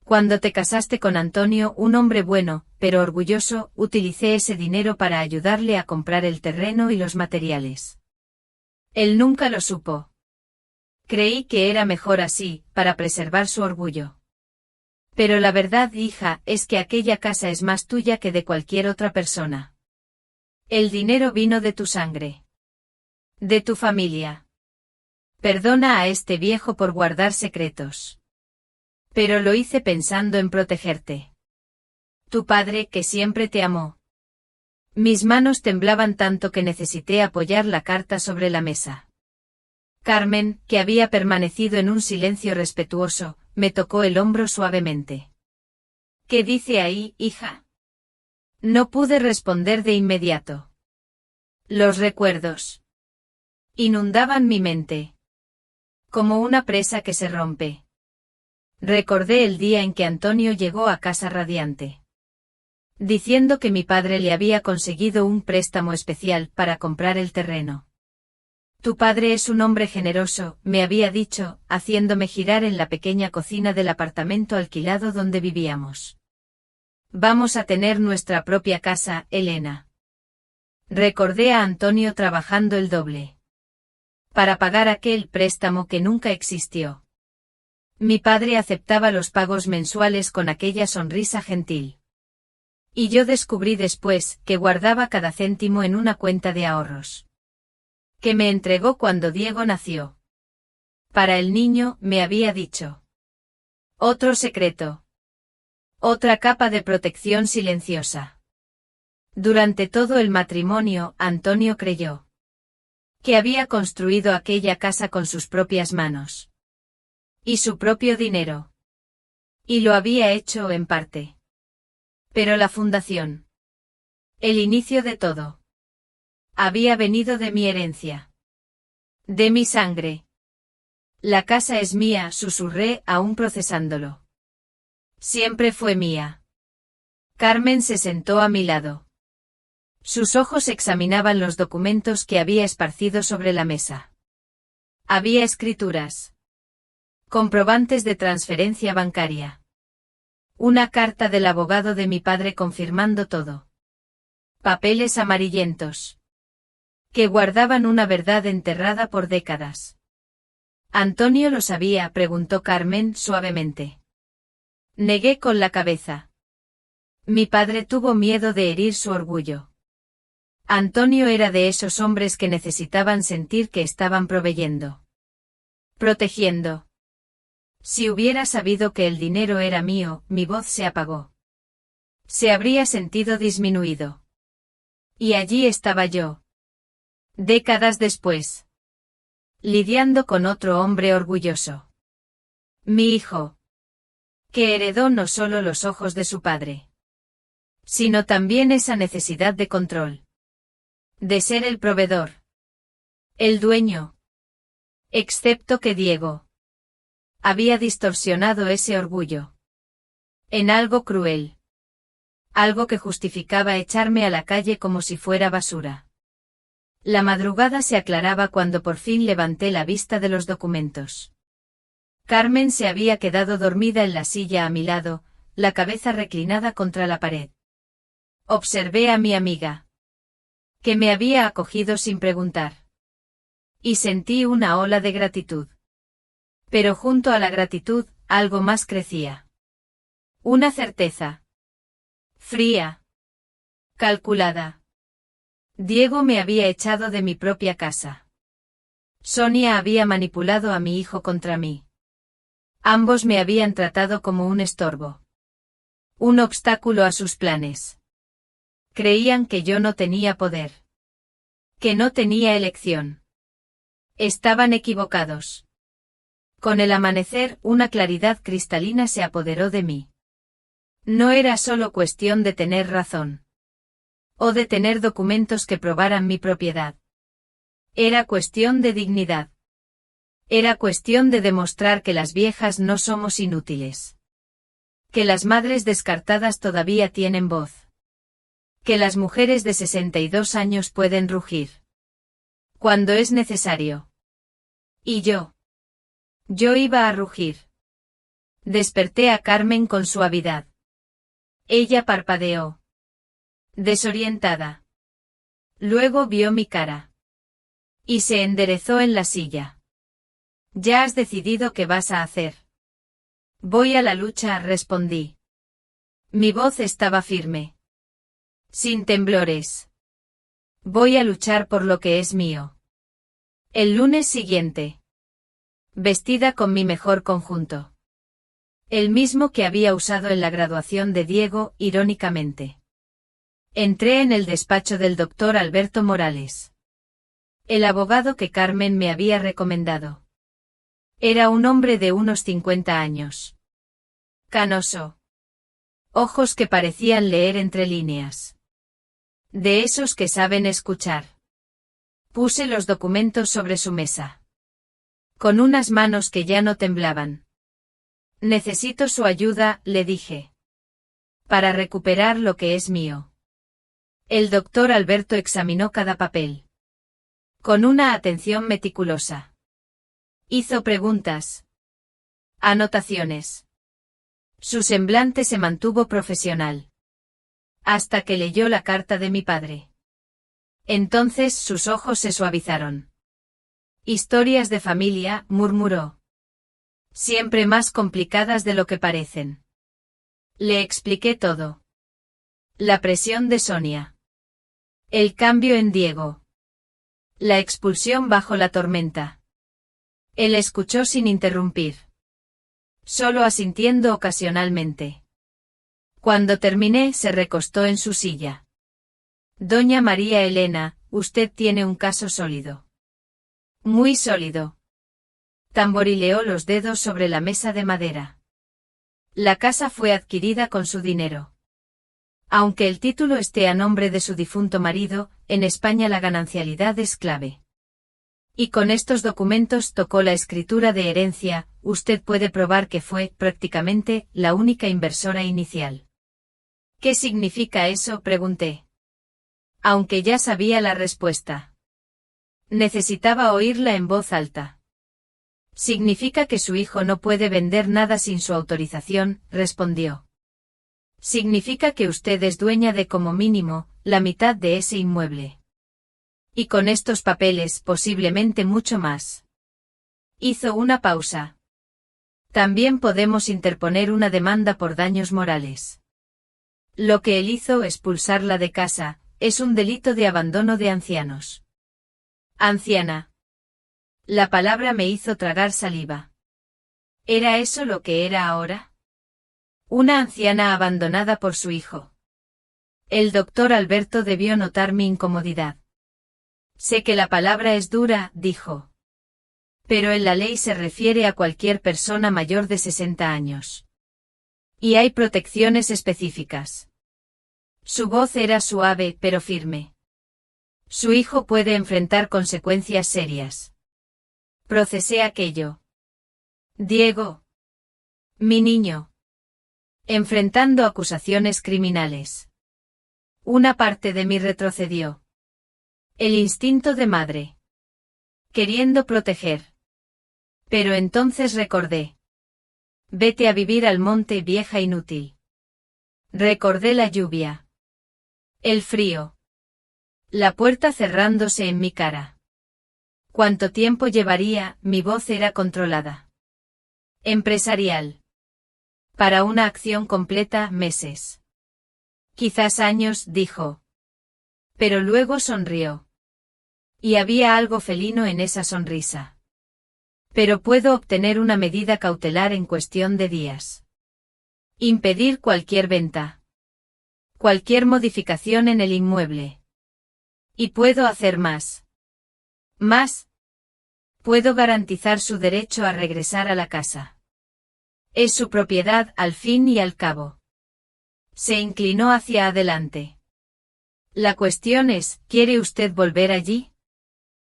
Cuando te casaste con Antonio, un hombre bueno, pero orgulloso, utilicé ese dinero para ayudarle a comprar el terreno y los materiales. Él nunca lo supo. Creí que era mejor así, para preservar su orgullo. Pero la verdad, hija, es que aquella casa es más tuya que de cualquier otra persona. El dinero vino de tu sangre. De tu familia. Perdona a este viejo por guardar secretos. Pero lo hice pensando en protegerte. Tu padre, que siempre te amó. Mis manos temblaban tanto que necesité apoyar la carta sobre la mesa. Carmen, que había permanecido en un silencio respetuoso, me tocó el hombro suavemente. ¿Qué dice ahí, hija? No pude responder de inmediato. Los recuerdos inundaban mi mente. Como una presa que se rompe. Recordé el día en que Antonio llegó a casa radiante. Diciendo que mi padre le había conseguido un préstamo especial para comprar el terreno. Tu padre es un hombre generoso, me había dicho, haciéndome girar en la pequeña cocina del apartamento alquilado donde vivíamos. Vamos a tener nuestra propia casa, Elena. Recordé a Antonio trabajando el doble. Para pagar aquel préstamo que nunca existió. Mi padre aceptaba los pagos mensuales con aquella sonrisa gentil. Y yo descubrí después que guardaba cada céntimo en una cuenta de ahorros. Que me entregó cuando Diego nació. Para el niño, me había dicho. Otro secreto. Otra capa de protección silenciosa. Durante todo el matrimonio, Antonio creyó que había construido aquella casa con sus propias manos y su propio dinero. Y lo había hecho en parte. Pero la fundación, el inicio de todo, había venido de mi herencia. De mi sangre. La casa es mía, susurré, aún procesándolo. Siempre fue mía. Carmen se sentó a mi lado. Sus ojos examinaban los documentos que había esparcido sobre la mesa. Había escrituras. Comprobantes de transferencia bancaria. Una carta del abogado de mi padre confirmando todo. Papeles amarillentos. Que guardaban una verdad enterrada por décadas. ¿Antonio lo sabía?, preguntó Carmen suavemente. Negué con la cabeza. Mi padre tuvo miedo de herir su orgullo. Antonio era de esos hombres que necesitaban sentir que estaban proveyendo. Protegiendo. Si hubiera sabido que el dinero era mío, mi voz se apagó. Se habría sentido disminuido. Y allí estaba yo. Décadas después. Lidiando con otro hombre orgulloso. Mi hijo. Que heredó no solo los ojos de su padre. Sino también esa necesidad de control. De ser el proveedor. El dueño. Excepto que Diego había distorsionado ese orgullo en algo cruel. Algo que justificaba echarme a la calle como si fuera basura. La madrugada se aclaraba cuando por fin levanté la vista de los documentos. Carmen se había quedado dormida en la silla a mi lado, la cabeza reclinada contra la pared. Observé a mi amiga, que me había acogido sin preguntar. Y sentí una ola de gratitud. Pero junto a la gratitud, algo más crecía. Una certeza. Fría. Calculada. Diego me había echado de mi propia casa. Sonia había manipulado a mi hijo contra mí. Ambos me habían tratado como un estorbo. Un obstáculo a sus planes. Creían que yo no tenía poder. Que no tenía elección. Estaban equivocados. Con el amanecer, una claridad cristalina se apoderó de mí. No era solo cuestión de tener razón. O de tener documentos que probaran mi propiedad. Era cuestión de dignidad. Era cuestión de demostrar que las viejas no somos inútiles. Que las madres descartadas todavía tienen voz. Que las mujeres de 62 años pueden rugir. Cuando es necesario. Y yo. Yo iba a rugir. Desperté a Carmen con suavidad. Ella parpadeó. Desorientada. Luego vio mi cara. Y se enderezó en la silla. ¿Ya has decidido qué vas a hacer? Voy a la lucha, respondí. Mi voz estaba firme. Sin temblores. Voy a luchar por lo que es mío. El lunes siguiente. Vestida con mi mejor conjunto. El mismo que había usado en la graduación de Diego, irónicamente. Entré en el despacho del doctor Alberto Morales. El abogado que Carmen me había recomendado. Era un hombre de unos 50 años. Canoso. Ojos que parecían leer entre líneas. De esos que saben escuchar. Puse los documentos sobre su mesa. Con unas manos que ya no temblaban. Necesito su ayuda, le dije. Para recuperar lo que es mío. El doctor Alberto examinó cada papel. Con una atención meticulosa. Hizo preguntas. Anotaciones. Su semblante se mantuvo profesional. Hasta que leyó la carta de mi padre. Entonces sus ojos se suavizaron. Historias de familia, murmuró. Siempre más complicadas de lo que parecen. Le expliqué todo. La presión de Sonia. El cambio en Diego. La expulsión bajo la tormenta. Él escuchó sin interrumpir. Solo asintiendo ocasionalmente. Cuando terminé, se recostó en su silla. Doña María Elena, usted tiene un caso sólido. Muy sólido. Tamborileó los dedos sobre la mesa de madera. La casa fue adquirida con su dinero. Aunque el título esté a nombre de su difunto marido, en España la ganancialidad es clave. Y con estos documentos tocó la escritura de herencia, usted puede probar que fue, prácticamente, la única inversora inicial. ¿Qué significa eso?, pregunté. Aunque ya sabía la respuesta. Necesitaba oírla en voz alta. Significa que su hijo no puede vender nada sin su autorización, respondió. Significa que usted es dueña de como mínimo, la mitad de ese inmueble. Y con estos papeles posiblemente mucho más. Hizo una pausa. También podemos interponer una demanda por daños morales. Lo que él hizo, expulsarla de casa, es un delito de abandono de ancianos. Anciana. La palabra me hizo tragar saliva. ¿Era eso lo que era ahora? Una anciana abandonada por su hijo. El doctor Alberto debió notar mi incomodidad. Sé que la palabra es dura, dijo. Pero en la ley se refiere a cualquier persona mayor de 60 años. Y hay protecciones específicas. Su voz era suave pero firme. Su hijo puede enfrentar consecuencias serias. Procesé aquello. Diego. Mi niño. Enfrentando acusaciones criminales. Una parte de mí retrocedió. El instinto de madre. Queriendo proteger. Pero entonces recordé. Vete a vivir al monte, vieja inútil. Recordé la lluvia. El frío. La puerta cerrándose en mi cara. ¿Cuánto tiempo llevaría? Mi voz era controlada. Empresarial. Para una acción completa, meses. Quizás años, dijo. Pero luego sonrió. Y había algo felino en esa sonrisa. Pero puedo obtener una medida cautelar en cuestión de días. Impedir cualquier venta. Cualquier modificación en el inmueble. Y puedo hacer más. Más. Puedo garantizar su derecho a regresar a la casa. Es su propiedad, al fin y al cabo. Se inclinó hacia adelante. La cuestión es, ¿quiere usted volver allí?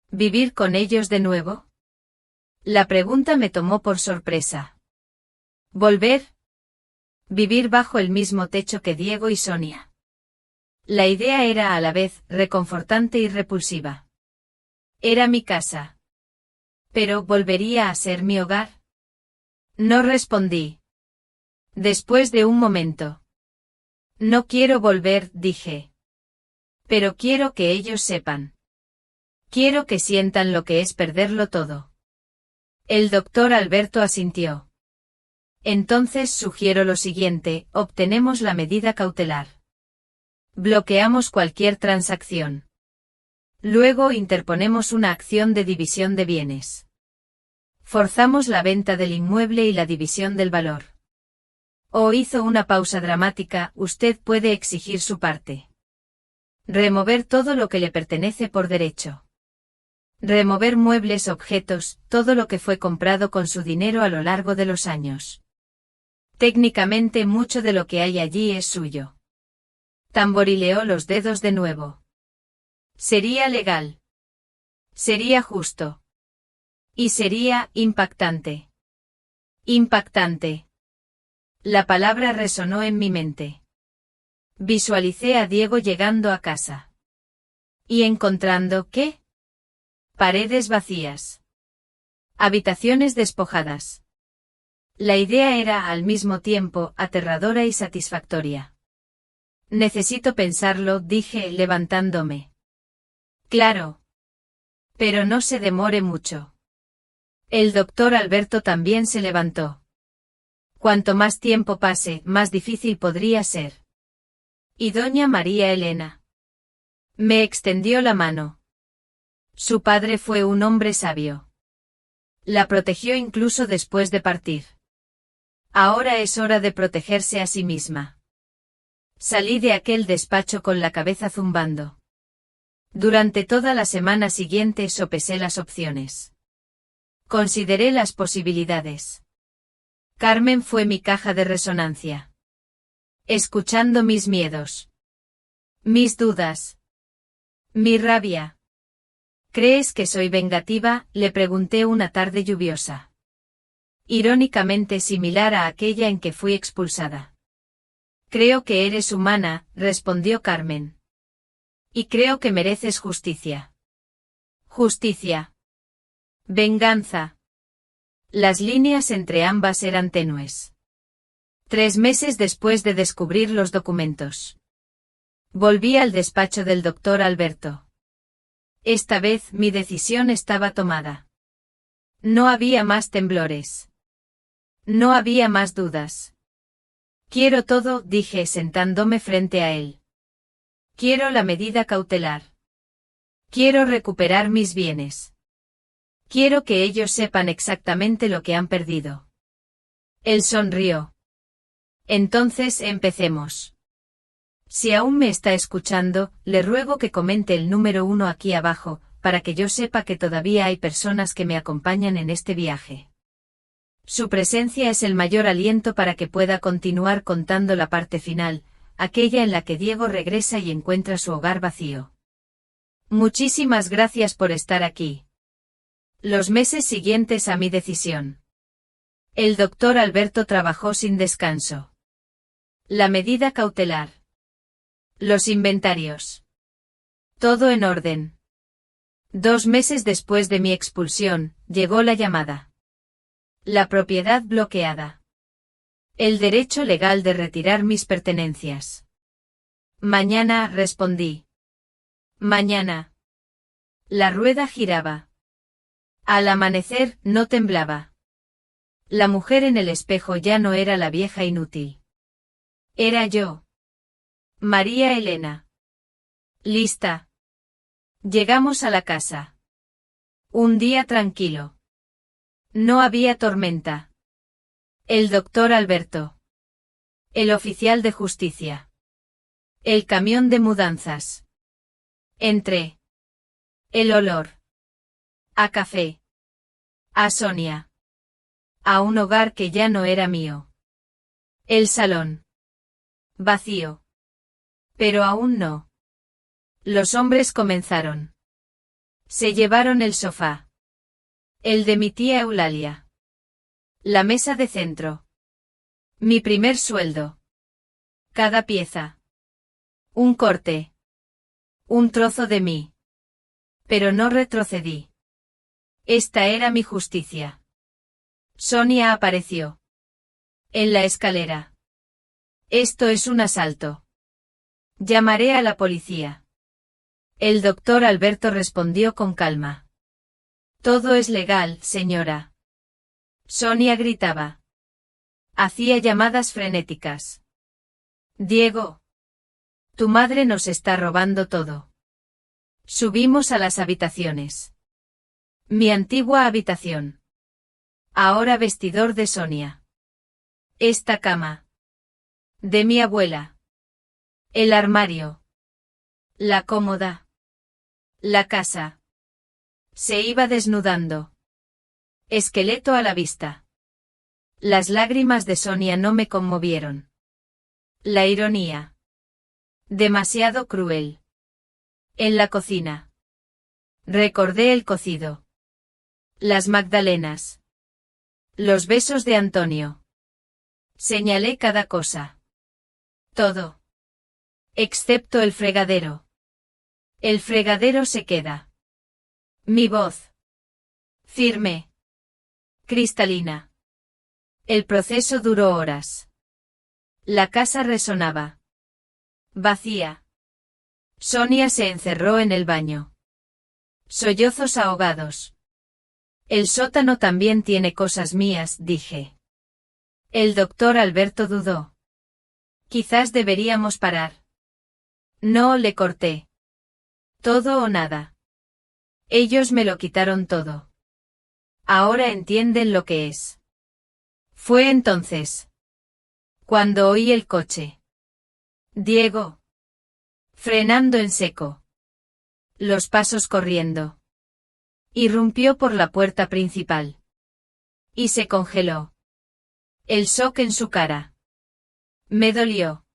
¿Vivir con ellos de nuevo? La pregunta me tomó por sorpresa. ¿Volver? Vivir bajo el mismo techo que Diego y Sonia. La idea era a la vez reconfortante y repulsiva. Era mi casa. ¿Pero volvería a ser mi hogar? No respondí. Después de un momento. No quiero volver, dije. Pero quiero que ellos sepan. Quiero que sientan lo que es perderlo todo. El doctor Alberto asintió. Entonces sugiero lo siguiente, obtenemos la medida cautelar. Bloqueamos cualquier transacción. Luego interponemos una acción de división de bienes. Forzamos la venta del inmueble y la división del valor. O hizo una pausa dramática, usted puede exigir su parte. Remover todo lo que le pertenece por derecho. Remover muebles, objetos, todo lo que fue comprado con su dinero a lo largo de los años. Técnicamente mucho de lo que hay allí es suyo. Tamborileó los dedos de nuevo. Sería legal. Sería justo. Y sería impactante. Impactante. La palabra resonó en mi mente. Visualicé a Diego llegando a casa. Y encontrando, ¿qué? Paredes vacías. Habitaciones despojadas. La idea era al mismo tiempo aterradora y satisfactoria. Necesito pensarlo, dije, levantándome. Claro. Pero no se demore mucho. El doctor Alberto también se levantó. Cuanto más tiempo pase, más difícil podría ser. ¿Y doña María Elena? Me extendió la mano. Su padre fue un hombre sabio. La protegió incluso después de partir. Ahora es hora de protegerse a sí misma. Salí de aquel despacho con la cabeza zumbando. Durante toda la semana siguiente sopesé las opciones. Consideré las posibilidades. Carmen fue mi caja de resonancia. Escuchando mis miedos. Mis dudas. Mi rabia. ¿Crees que soy vengativa?, le pregunté una tarde lluviosa. Irónicamente similar a aquella en que fui expulsada. Creo que eres humana, respondió Carmen. Y creo que mereces justicia. Justicia. Venganza. Las líneas entre ambas eran tenues. 3 meses después de descubrir los documentos. Volví al despacho del doctor Alberto. Esta vez mi decisión estaba tomada. No había más temblores. No había más dudas. Quiero todo, dije sentándome frente a él. Quiero la medida cautelar. Quiero recuperar mis bienes. Quiero que ellos sepan exactamente lo que han perdido. Él sonrió. Entonces empecemos. Si aún me está escuchando, le ruego que comente el número 1 aquí abajo, para que yo sepa que todavía hay personas que me acompañan en este viaje. Su presencia es el mayor aliento para que pueda continuar contando la parte final, aquella en la que Diego regresa y encuentra su hogar vacío. Muchísimas gracias por estar aquí. Los meses siguientes a mi decisión. El doctor Alberto trabajó sin descanso. La medida cautelar. Los inventarios. Todo en orden. 2 meses después de mi expulsión, llegó la llamada. La propiedad bloqueada. El derecho legal de retirar mis pertenencias. Mañana, respondí. Mañana. La rueda giraba. Al amanecer, no temblaba. La mujer en el espejo ya no era la vieja inútil. Era yo. María Elena. Lista. Llegamos a la casa. Un día tranquilo. No había tormenta. El doctor Alberto. El oficial de justicia. El camión de mudanzas. Entré. El olor. A café. A Sonia. A un hogar que ya no era mío. El salón. Vacío. Pero aún no. Los hombres comenzaron. Se llevaron el sofá. El de mi tía Eulalia. La mesa de centro. Mi primer sueldo. Cada pieza. Un corte. Un trozo de mí. Pero no retrocedí. Esta era mi justicia. Sonia apareció. En la escalera. Esto es un asalto. Llamaré a la policía. El doctor Alberto respondió con calma. Todo es legal, señora. Sonia gritaba. Hacía llamadas frenéticas. Diego. Tu madre nos está robando todo. Subimos a las habitaciones. Mi antigua habitación. Ahora vestidor de Sonia. Esta cama. De mi abuela. El armario. La cómoda. La casa. Se iba desnudando. Esqueleto a la vista. Las lágrimas de Sonia no me conmovieron. La ironía. Demasiado cruel. En la cocina. Recordé el cocido. Las magdalenas. Los besos de Antonio. Señalé cada cosa. Todo. Excepto el fregadero. El fregadero se queda. Mi voz. Firme. Cristalina. El proceso duró horas. La casa resonaba. Vacía. Sonia se encerró en el baño. Sollozos ahogados. El sótano también tiene cosas mías, dije. El doctor Alberto dudó. Quizás deberíamos parar. No, le corté. Todo o nada. Ellos me lo quitaron todo. Ahora entienden lo que es. Fue entonces. Cuando oí el coche. Diego. Frenando en seco. Los pasos corriendo. Irrumpió por la puerta principal. Y se congeló. El shock en su cara. Me dolió.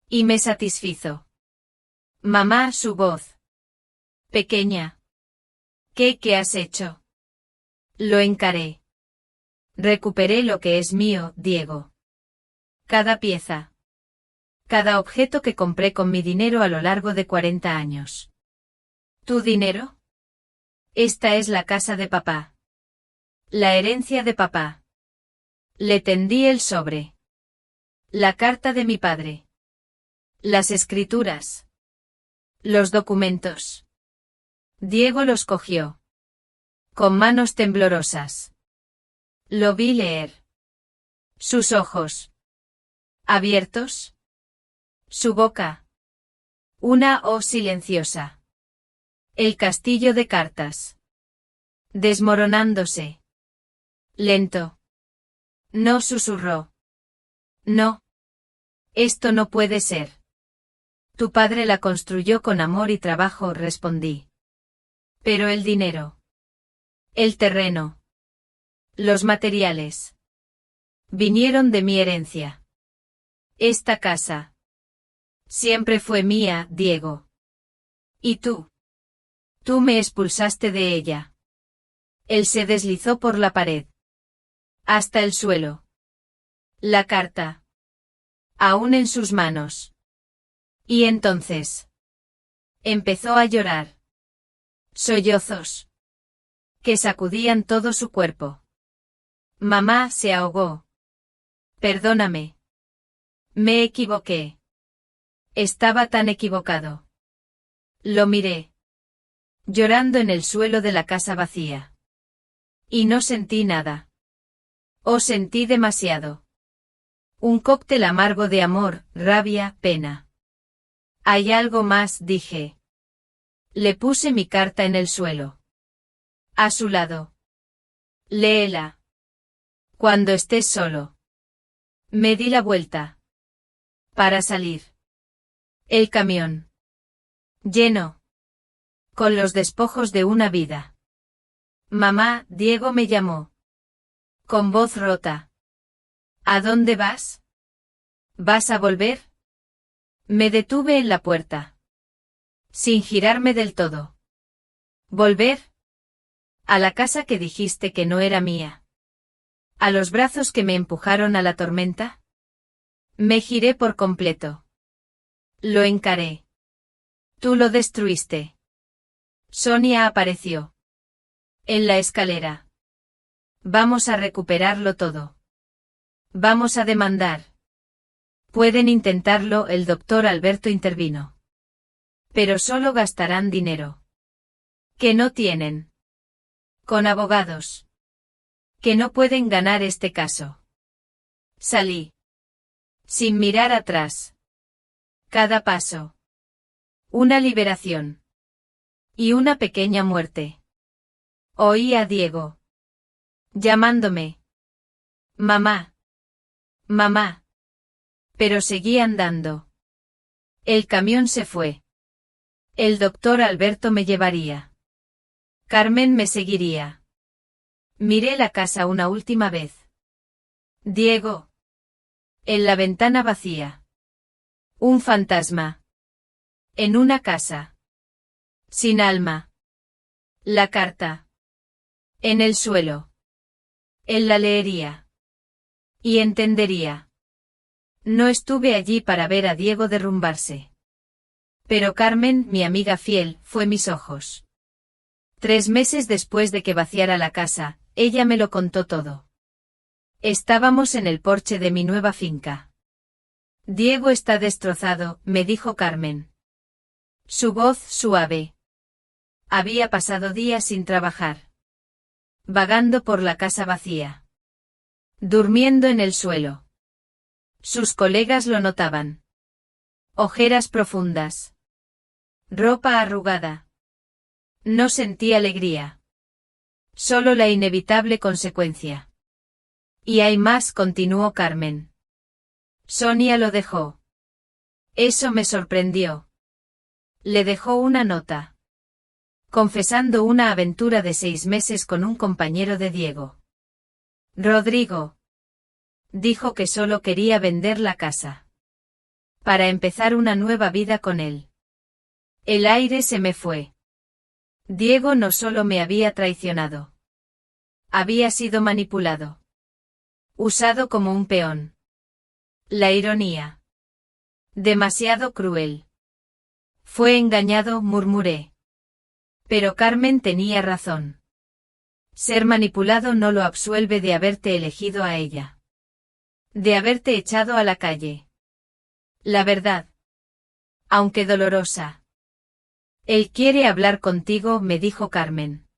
Y me satisfizo. Mamá, su voz. Pequeña. ¿Qué has hecho? Lo encaré. Recuperé lo que es mío, Diego. Cada pieza. Cada objeto que compré con mi dinero a lo largo de 40 años. ¿Tu dinero? Esta es la casa de papá. La herencia de papá. Le tendí el sobre. La carta de mi padre. Las escrituras. Los documentos. Diego los cogió. Con manos temblorosas. Lo vi leer. Sus ojos. Abiertos. Su boca. Una O silenciosa. El castillo de cartas. Desmoronándose. Lento. No susurró. No. Esto no puede ser. Tu padre la construyó con amor y trabajo, respondí. Pero el dinero. El terreno. Los materiales. Vinieron de mi herencia. Esta casa. Siempre fue mía, Diego. ¿Y tú? Tú me expulsaste de ella. Él se deslizó por la pared. Hasta el suelo. La carta. Aún en sus manos. Y entonces. Empezó a llorar. Sollozos. Que sacudían todo su cuerpo. Mamá se ahogó. Perdóname. Me equivoqué. Estaba tan equivocado. Lo miré. Llorando en el suelo de la casa vacía. Y no sentí nada. O sentí demasiado. Un cóctel amargo de amor, rabia, pena. Hay algo más, dije. Le puse mi carta en el suelo. A su lado. Léela. Cuando estés solo. Me di la vuelta. Para salir. El camión. Lleno. Con los despojos de una vida. Mamá, Diego me llamó. Con voz rota. ¿A dónde vas? ¿Vas a volver? Me detuve en la puerta. Sin girarme del todo. ¿Volver? A la casa que dijiste que no era mía. ¿A los brazos que me empujaron a la tormenta? Me giré por completo. Lo encaré. Tú lo destruiste. Sonia apareció. En la escalera. Vamos a recuperarlo todo. Vamos a demandar. Pueden intentarlo, el doctor Alberto intervino. Pero solo gastarán dinero. Que no tienen. Con abogados. Que no pueden ganar este caso. Salí. Sin mirar atrás. Cada paso. Una liberación. Y una pequeña muerte. Oí a Diego. Llamándome. Mamá. Mamá. Pero seguí andando. El camión se fue. El doctor Alberto me llevaría. Carmen me seguiría. Miré la casa una última vez. Diego. En la ventana vacía. Un fantasma. En una casa. Sin alma. La carta. En el suelo. Él la leería. Y entendería. No estuve allí para ver a Diego derrumbarse. Pero Carmen, mi amiga fiel, fue mis ojos. 3 meses después de que vaciara la casa, ella me lo contó todo. Estábamos en el porche de mi nueva finca. Diego está destrozado, me dijo Carmen. Su voz suave. Había pasado días sin trabajar. Vagando por la casa vacía. Durmiendo en el suelo. Sus colegas lo notaban. Ojeras profundas. Ropa arrugada. No sentí alegría. Solo la inevitable consecuencia. Y hay más, continuó Carmen. Sonia lo dejó. Eso me sorprendió. Le dejó una nota, confesando una aventura de 6 meses con un compañero de Diego. Rodrigo dijo que solo quería vender la casa para empezar una nueva vida con él. El aire se me fue. Diego no solo me había traicionado. Había sido manipulado. Usado como un peón. La ironía. Demasiado cruel. Fue engañado, murmuré. Pero Carmen tenía razón. Ser manipulado no lo absuelve de haberte elegido a ella. De haberte echado a la calle. La verdad. Aunque dolorosa. Él quiere hablar contigo, me dijo Carmen.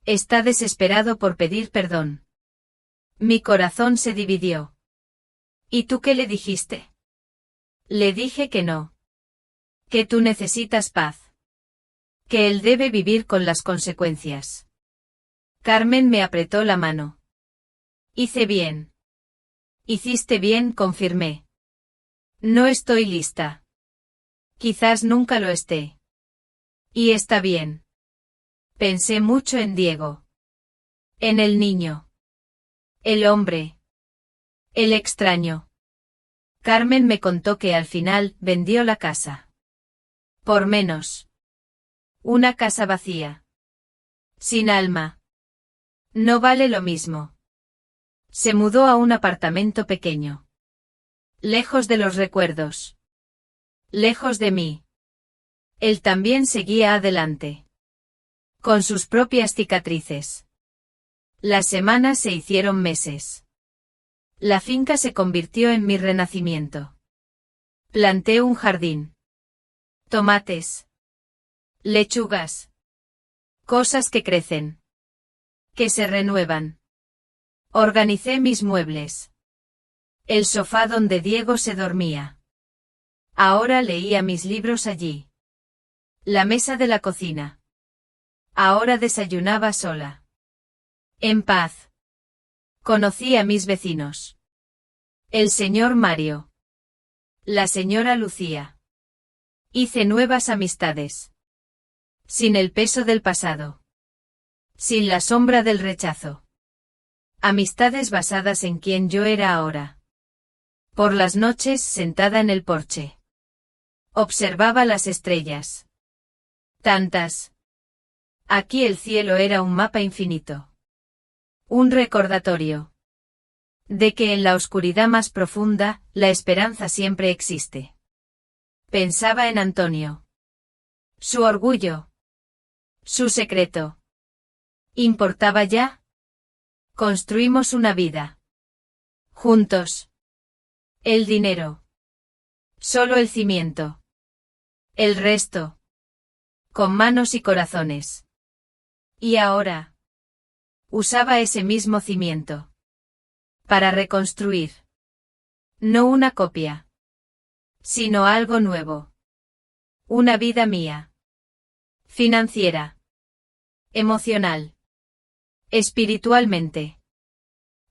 Está desesperado por pedir perdón. Mi corazón se dividió. ¿Y tú qué le dijiste? Le dije que no. Que tú necesitas paz. Que él debe vivir con las consecuencias. Carmen me apretó la mano. Hice bien. Hiciste bien, confirmé. No estoy lista. Quizás nunca lo esté. Y está bien. Pensé mucho en Diego. En el niño. El hombre. El extraño. Carmen me contó que al final vendió la casa. Por menos. Una casa vacía. Sin alma. No vale lo mismo. Se mudó a un apartamento pequeño. Lejos de los recuerdos. Lejos de mí. Él también seguía adelante. Con sus propias cicatrices. Las semanas se hicieron meses. La finca se convirtió en mi renacimiento. Planté un jardín. Tomates. Lechugas. Cosas que crecen. Que se renuevan. Organicé mis muebles. El sofá donde Diego se dormía. Ahora leía mis libros allí. La mesa de la cocina. Ahora desayunaba sola. En paz. Conocí a mis vecinos. El señor Mario. La señora Lucía. Hice nuevas amistades. Sin el peso del pasado. Sin la sombra del rechazo. Amistades basadas en quien yo era ahora. Por las noches, sentada en el porche. Observaba las estrellas. Tantas. Aquí el cielo era un mapa infinito. Un recordatorio. De que en la oscuridad más profunda, la esperanza siempre existe. Pensaba en Antonio. Su orgullo. Su secreto. ¿Importaba ya? Construimos una vida. Juntos. El dinero. Solo el cimiento. El resto. Con manos y corazones. Y ahora. Usaba ese mismo cimiento. Para reconstruir. No una copia. Sino algo nuevo. Una vida mía. Financiera. Emocional. Espiritualmente.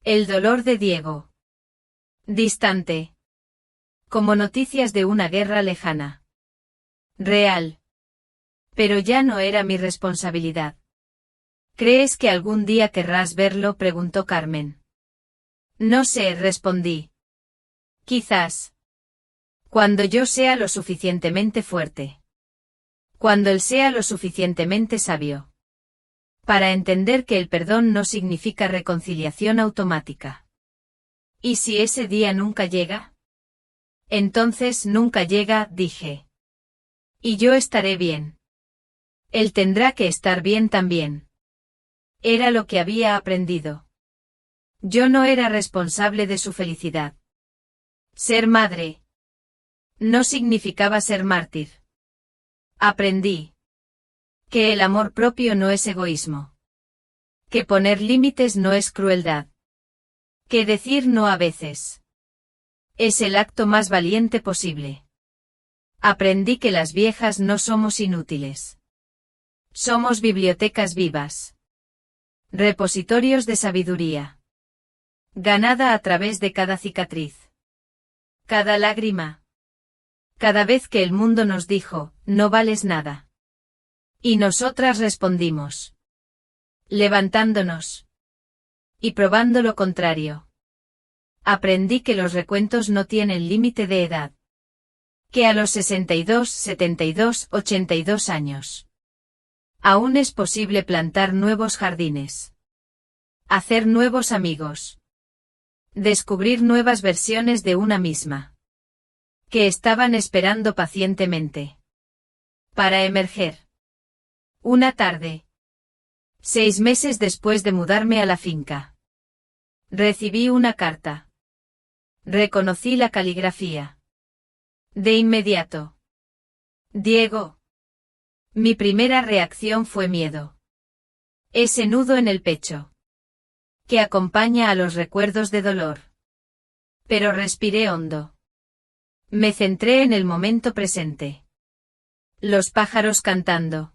El dolor de Diego. Distante. Como noticias de una guerra lejana. Real. Pero ya no era mi responsabilidad. ¿Crees que algún día querrás verlo?, preguntó Carmen. No sé, respondí. Quizás. Cuando yo sea lo suficientemente fuerte. Cuando él sea lo suficientemente sabio. Para entender que el perdón no significa reconciliación automática. ¿Y si ese día nunca llega? Entonces nunca llega, dije. Y yo estaré bien. Él tendrá que estar bien también. Era lo que había aprendido. Yo no era responsable de su felicidad. Ser madre. No significaba ser mártir. Aprendí. Que el amor propio no es egoísmo. Que poner límites no es crueldad. Que decir no a veces. Es el acto más valiente posible. Aprendí que las viejas no somos inútiles. Somos bibliotecas vivas. Repositorios de sabiduría. Ganada a través de cada cicatriz. Cada lágrima. Cada vez que el mundo nos dijo, no vales nada. Y nosotras respondimos. Levantándonos. Y probando lo contrario. Aprendí que los recuentos no tienen límite de edad. Que a los 62, 72, 82 años. Aún es posible plantar nuevos jardines. Hacer nuevos amigos. Descubrir nuevas versiones de una misma. Que estaban esperando pacientemente. Para emerger. Una tarde. 6 meses después de mudarme a la finca. Recibí una carta. Reconocí la caligrafía. De inmediato. Diego. Mi primera reacción fue miedo. Ese nudo en el pecho. Que acompaña a los recuerdos de dolor. Pero respiré hondo. Me centré en el momento presente. Los pájaros cantando.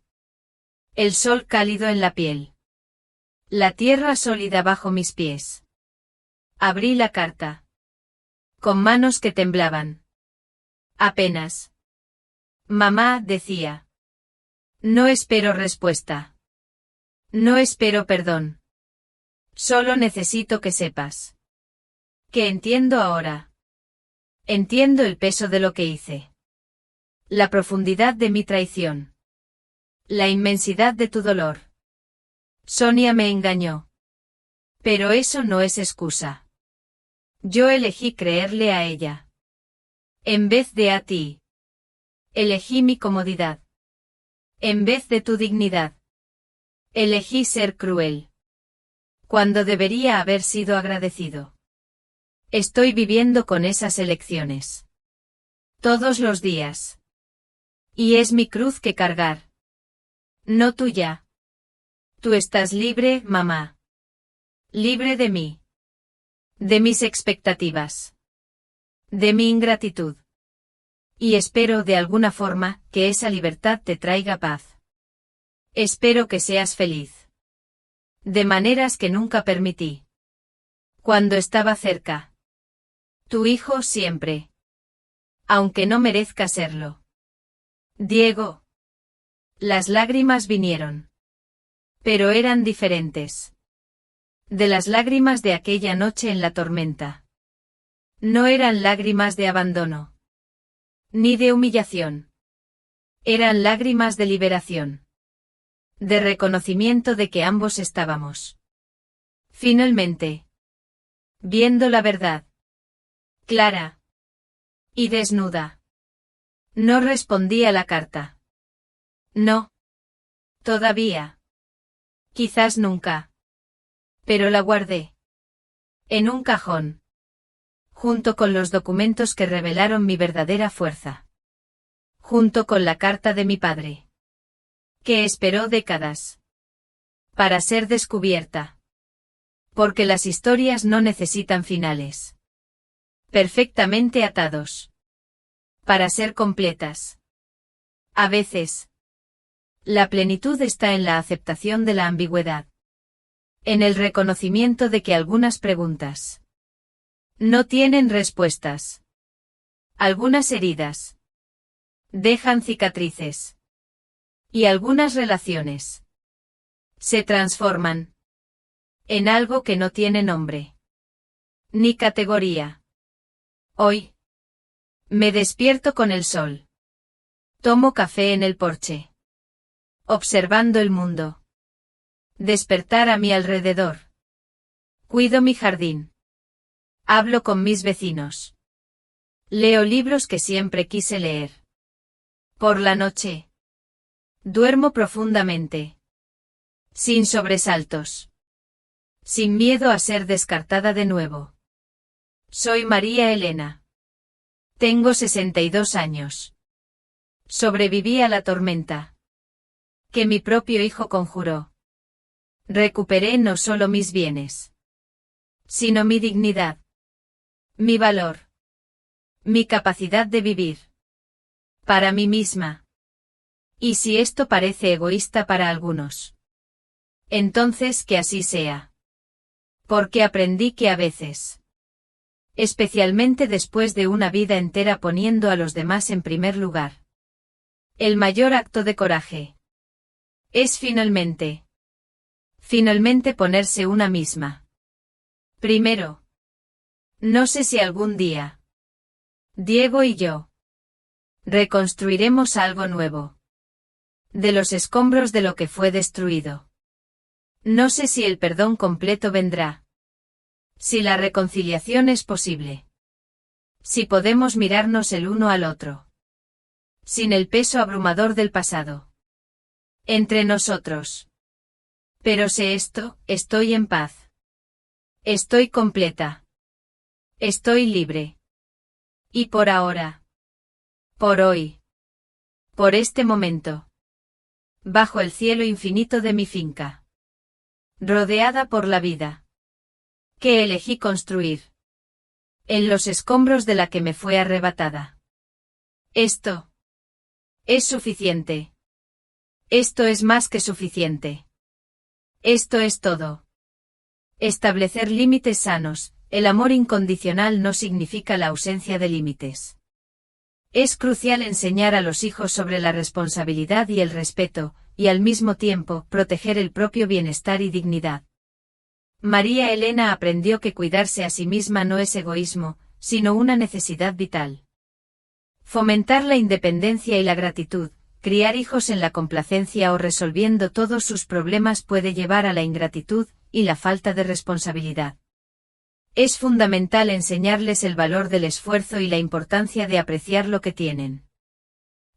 El sol cálido en la piel. La tierra sólida bajo mis pies. Abrí la carta. Con manos que temblaban. Apenas. Mamá, decía. No espero respuesta. No espero perdón. Solo necesito que sepas. Que entiendo ahora. Entiendo el peso de lo que hice. La profundidad de mi traición. La inmensidad de tu dolor. Sonia me engañó. Pero eso no es excusa. Yo elegí creerle a ella. En vez de a ti. Elegí mi comodidad. En vez de tu dignidad. Elegí ser cruel. Cuando debería haber sido agradecido. Estoy viviendo con esas elecciones. Todos los días. Y es mi cruz que cargar. No tuya. Tú estás libre, mamá. Libre de mí. De mis expectativas. De mi ingratitud. Y espero de alguna forma que esa libertad te traiga paz. Espero que seas feliz. De maneras que nunca permití. Cuando estaba cerca. Tu hijo siempre. Aunque no merezca serlo. Diego. Las lágrimas vinieron. Pero eran diferentes. De las lágrimas de aquella noche en la tormenta. No eran lágrimas de abandono. Ni de humillación. Eran lágrimas de liberación. De reconocimiento de que ambos estábamos. Finalmente. Viendo la verdad. Clara. Y desnuda. No respondí a la carta. No. Todavía. Quizás nunca. Pero la guardé. En un cajón. Junto con los documentos que revelaron mi verdadera fuerza. Junto con la carta de mi padre. Que esperó décadas. Para ser descubierta. Porque las historias no necesitan finales. Perfectamente atados. Para ser completas. A veces. La plenitud está en la aceptación de la ambigüedad. En el reconocimiento de que algunas preguntas. No tienen respuestas. Algunas heridas. Dejan cicatrices. Y algunas relaciones. Se transforman. En algo que no tiene nombre. Ni categoría. Hoy. Me despierto con el sol. Tomo café en el porche. Observando el mundo. Despertar a mi alrededor. Cuido mi jardín. Hablo con mis vecinos. Leo libros que siempre quise leer. Por la noche. Duermo profundamente. Sin sobresaltos. Sin miedo a ser descartada de nuevo. Soy María Elena. Tengo 62 años. Sobreviví a la tormenta. Que mi propio hijo conjuró. Recuperé no solo mis bienes. Sino mi dignidad. Mi valor. Mi capacidad de vivir. Para mí misma. Y si esto parece egoísta para algunos. Entonces que así sea. Porque aprendí que a veces. Especialmente después de una vida entera poniendo a los demás en primer lugar. El mayor acto de coraje es finalmente ponerse una misma primero. No sé si algún día Diego y yo reconstruiremos algo nuevo de los escombros de lo que fue destruido. No sé si el perdón completo vendrá. Si la reconciliación es posible. Si podemos mirarnos el uno al otro. Sin el peso abrumador del pasado. Entre nosotros. Pero sé esto, estoy en paz. Estoy completa. Estoy libre. Y por ahora. Por hoy. Por este momento. Bajo el cielo infinito de mi finca. Rodeada por la vida. Que elegí construir. En los escombros de la que me fue arrebatada. Esto. Es suficiente. Esto es más que suficiente. Esto es todo. Establecer límites sanos. El amor incondicional no significa la ausencia de límites. Es crucial enseñar a los hijos sobre la responsabilidad y el respeto, y al mismo tiempo, proteger el propio bienestar y dignidad. María Elena aprendió que cuidarse a sí misma no es egoísmo, sino una necesidad vital. Fomentar la independencia y la gratitud, criar hijos en la complacencia o resolviendo todos sus problemas puede llevar a la ingratitud y la falta de responsabilidad. Es fundamental enseñarles el valor del esfuerzo y la importancia de apreciar lo que tienen.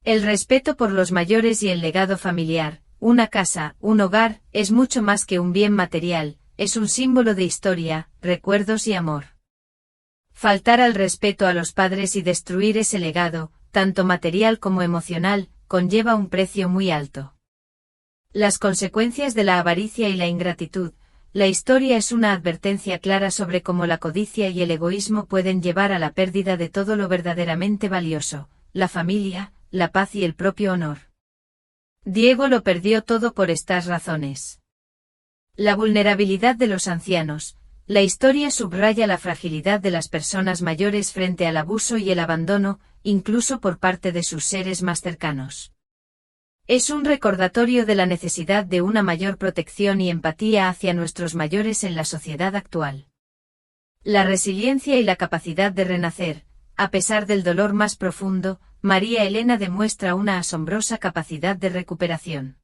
El respeto por los mayores y el legado familiar, una casa, un hogar, es mucho más que un bien material, es un símbolo de historia, recuerdos y amor. Faltar al respeto a los padres y destruir ese legado, tanto material como emocional, conlleva un precio muy alto. Las consecuencias de la avaricia y la ingratitud. La historia es una advertencia clara sobre cómo la codicia y el egoísmo pueden llevar a la pérdida de todo lo verdaderamente valioso, la familia, la paz y el propio honor. Diego lo perdió todo por estas razones. La vulnerabilidad de los ancianos. La historia subraya la fragilidad de las personas mayores frente al abuso y el abandono, incluso por parte de sus seres más cercanos. Es un recordatorio de la necesidad de una mayor protección y empatía hacia nuestros mayores en la sociedad actual. La resiliencia y la capacidad de renacer. A pesar del dolor más profundo, María Elena demuestra una asombrosa capacidad de recuperación.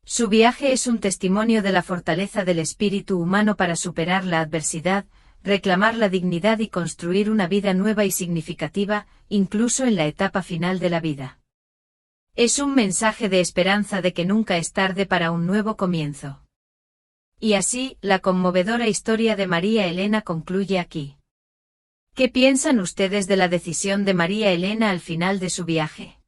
Su viaje es un testimonio de la fortaleza del espíritu humano para superar la adversidad, reclamar la dignidad y construir una vida nueva y significativa, incluso en la etapa final de la vida. Es un mensaje de esperanza de que nunca es tarde para un nuevo comienzo. Y así, la conmovedora historia de María Elena concluye aquí. ¿Qué piensan ustedes de la decisión de María Elena al final de su viaje?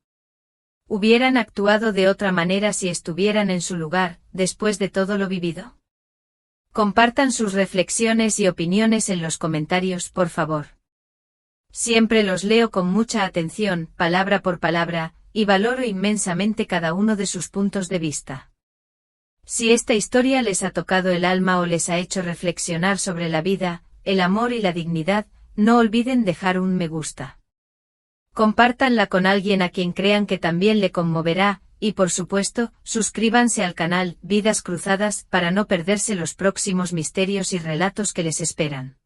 ¿Hubieran actuado de otra manera si estuvieran en su lugar, después de todo lo vivido? Compartan sus reflexiones y opiniones en los comentarios, por favor. Siempre los leo con mucha atención, palabra por palabra, y valoro inmensamente cada uno de sus puntos de vista. Si esta historia les ha tocado el alma o les ha hecho reflexionar sobre la vida, el amor y la dignidad, no olviden dejar un me gusta. Compártanla con alguien a quien crean que también le conmoverá, y por supuesto, suscríbanse al canal Vidas Cruzadas para no perderse los próximos misterios y relatos que les esperan.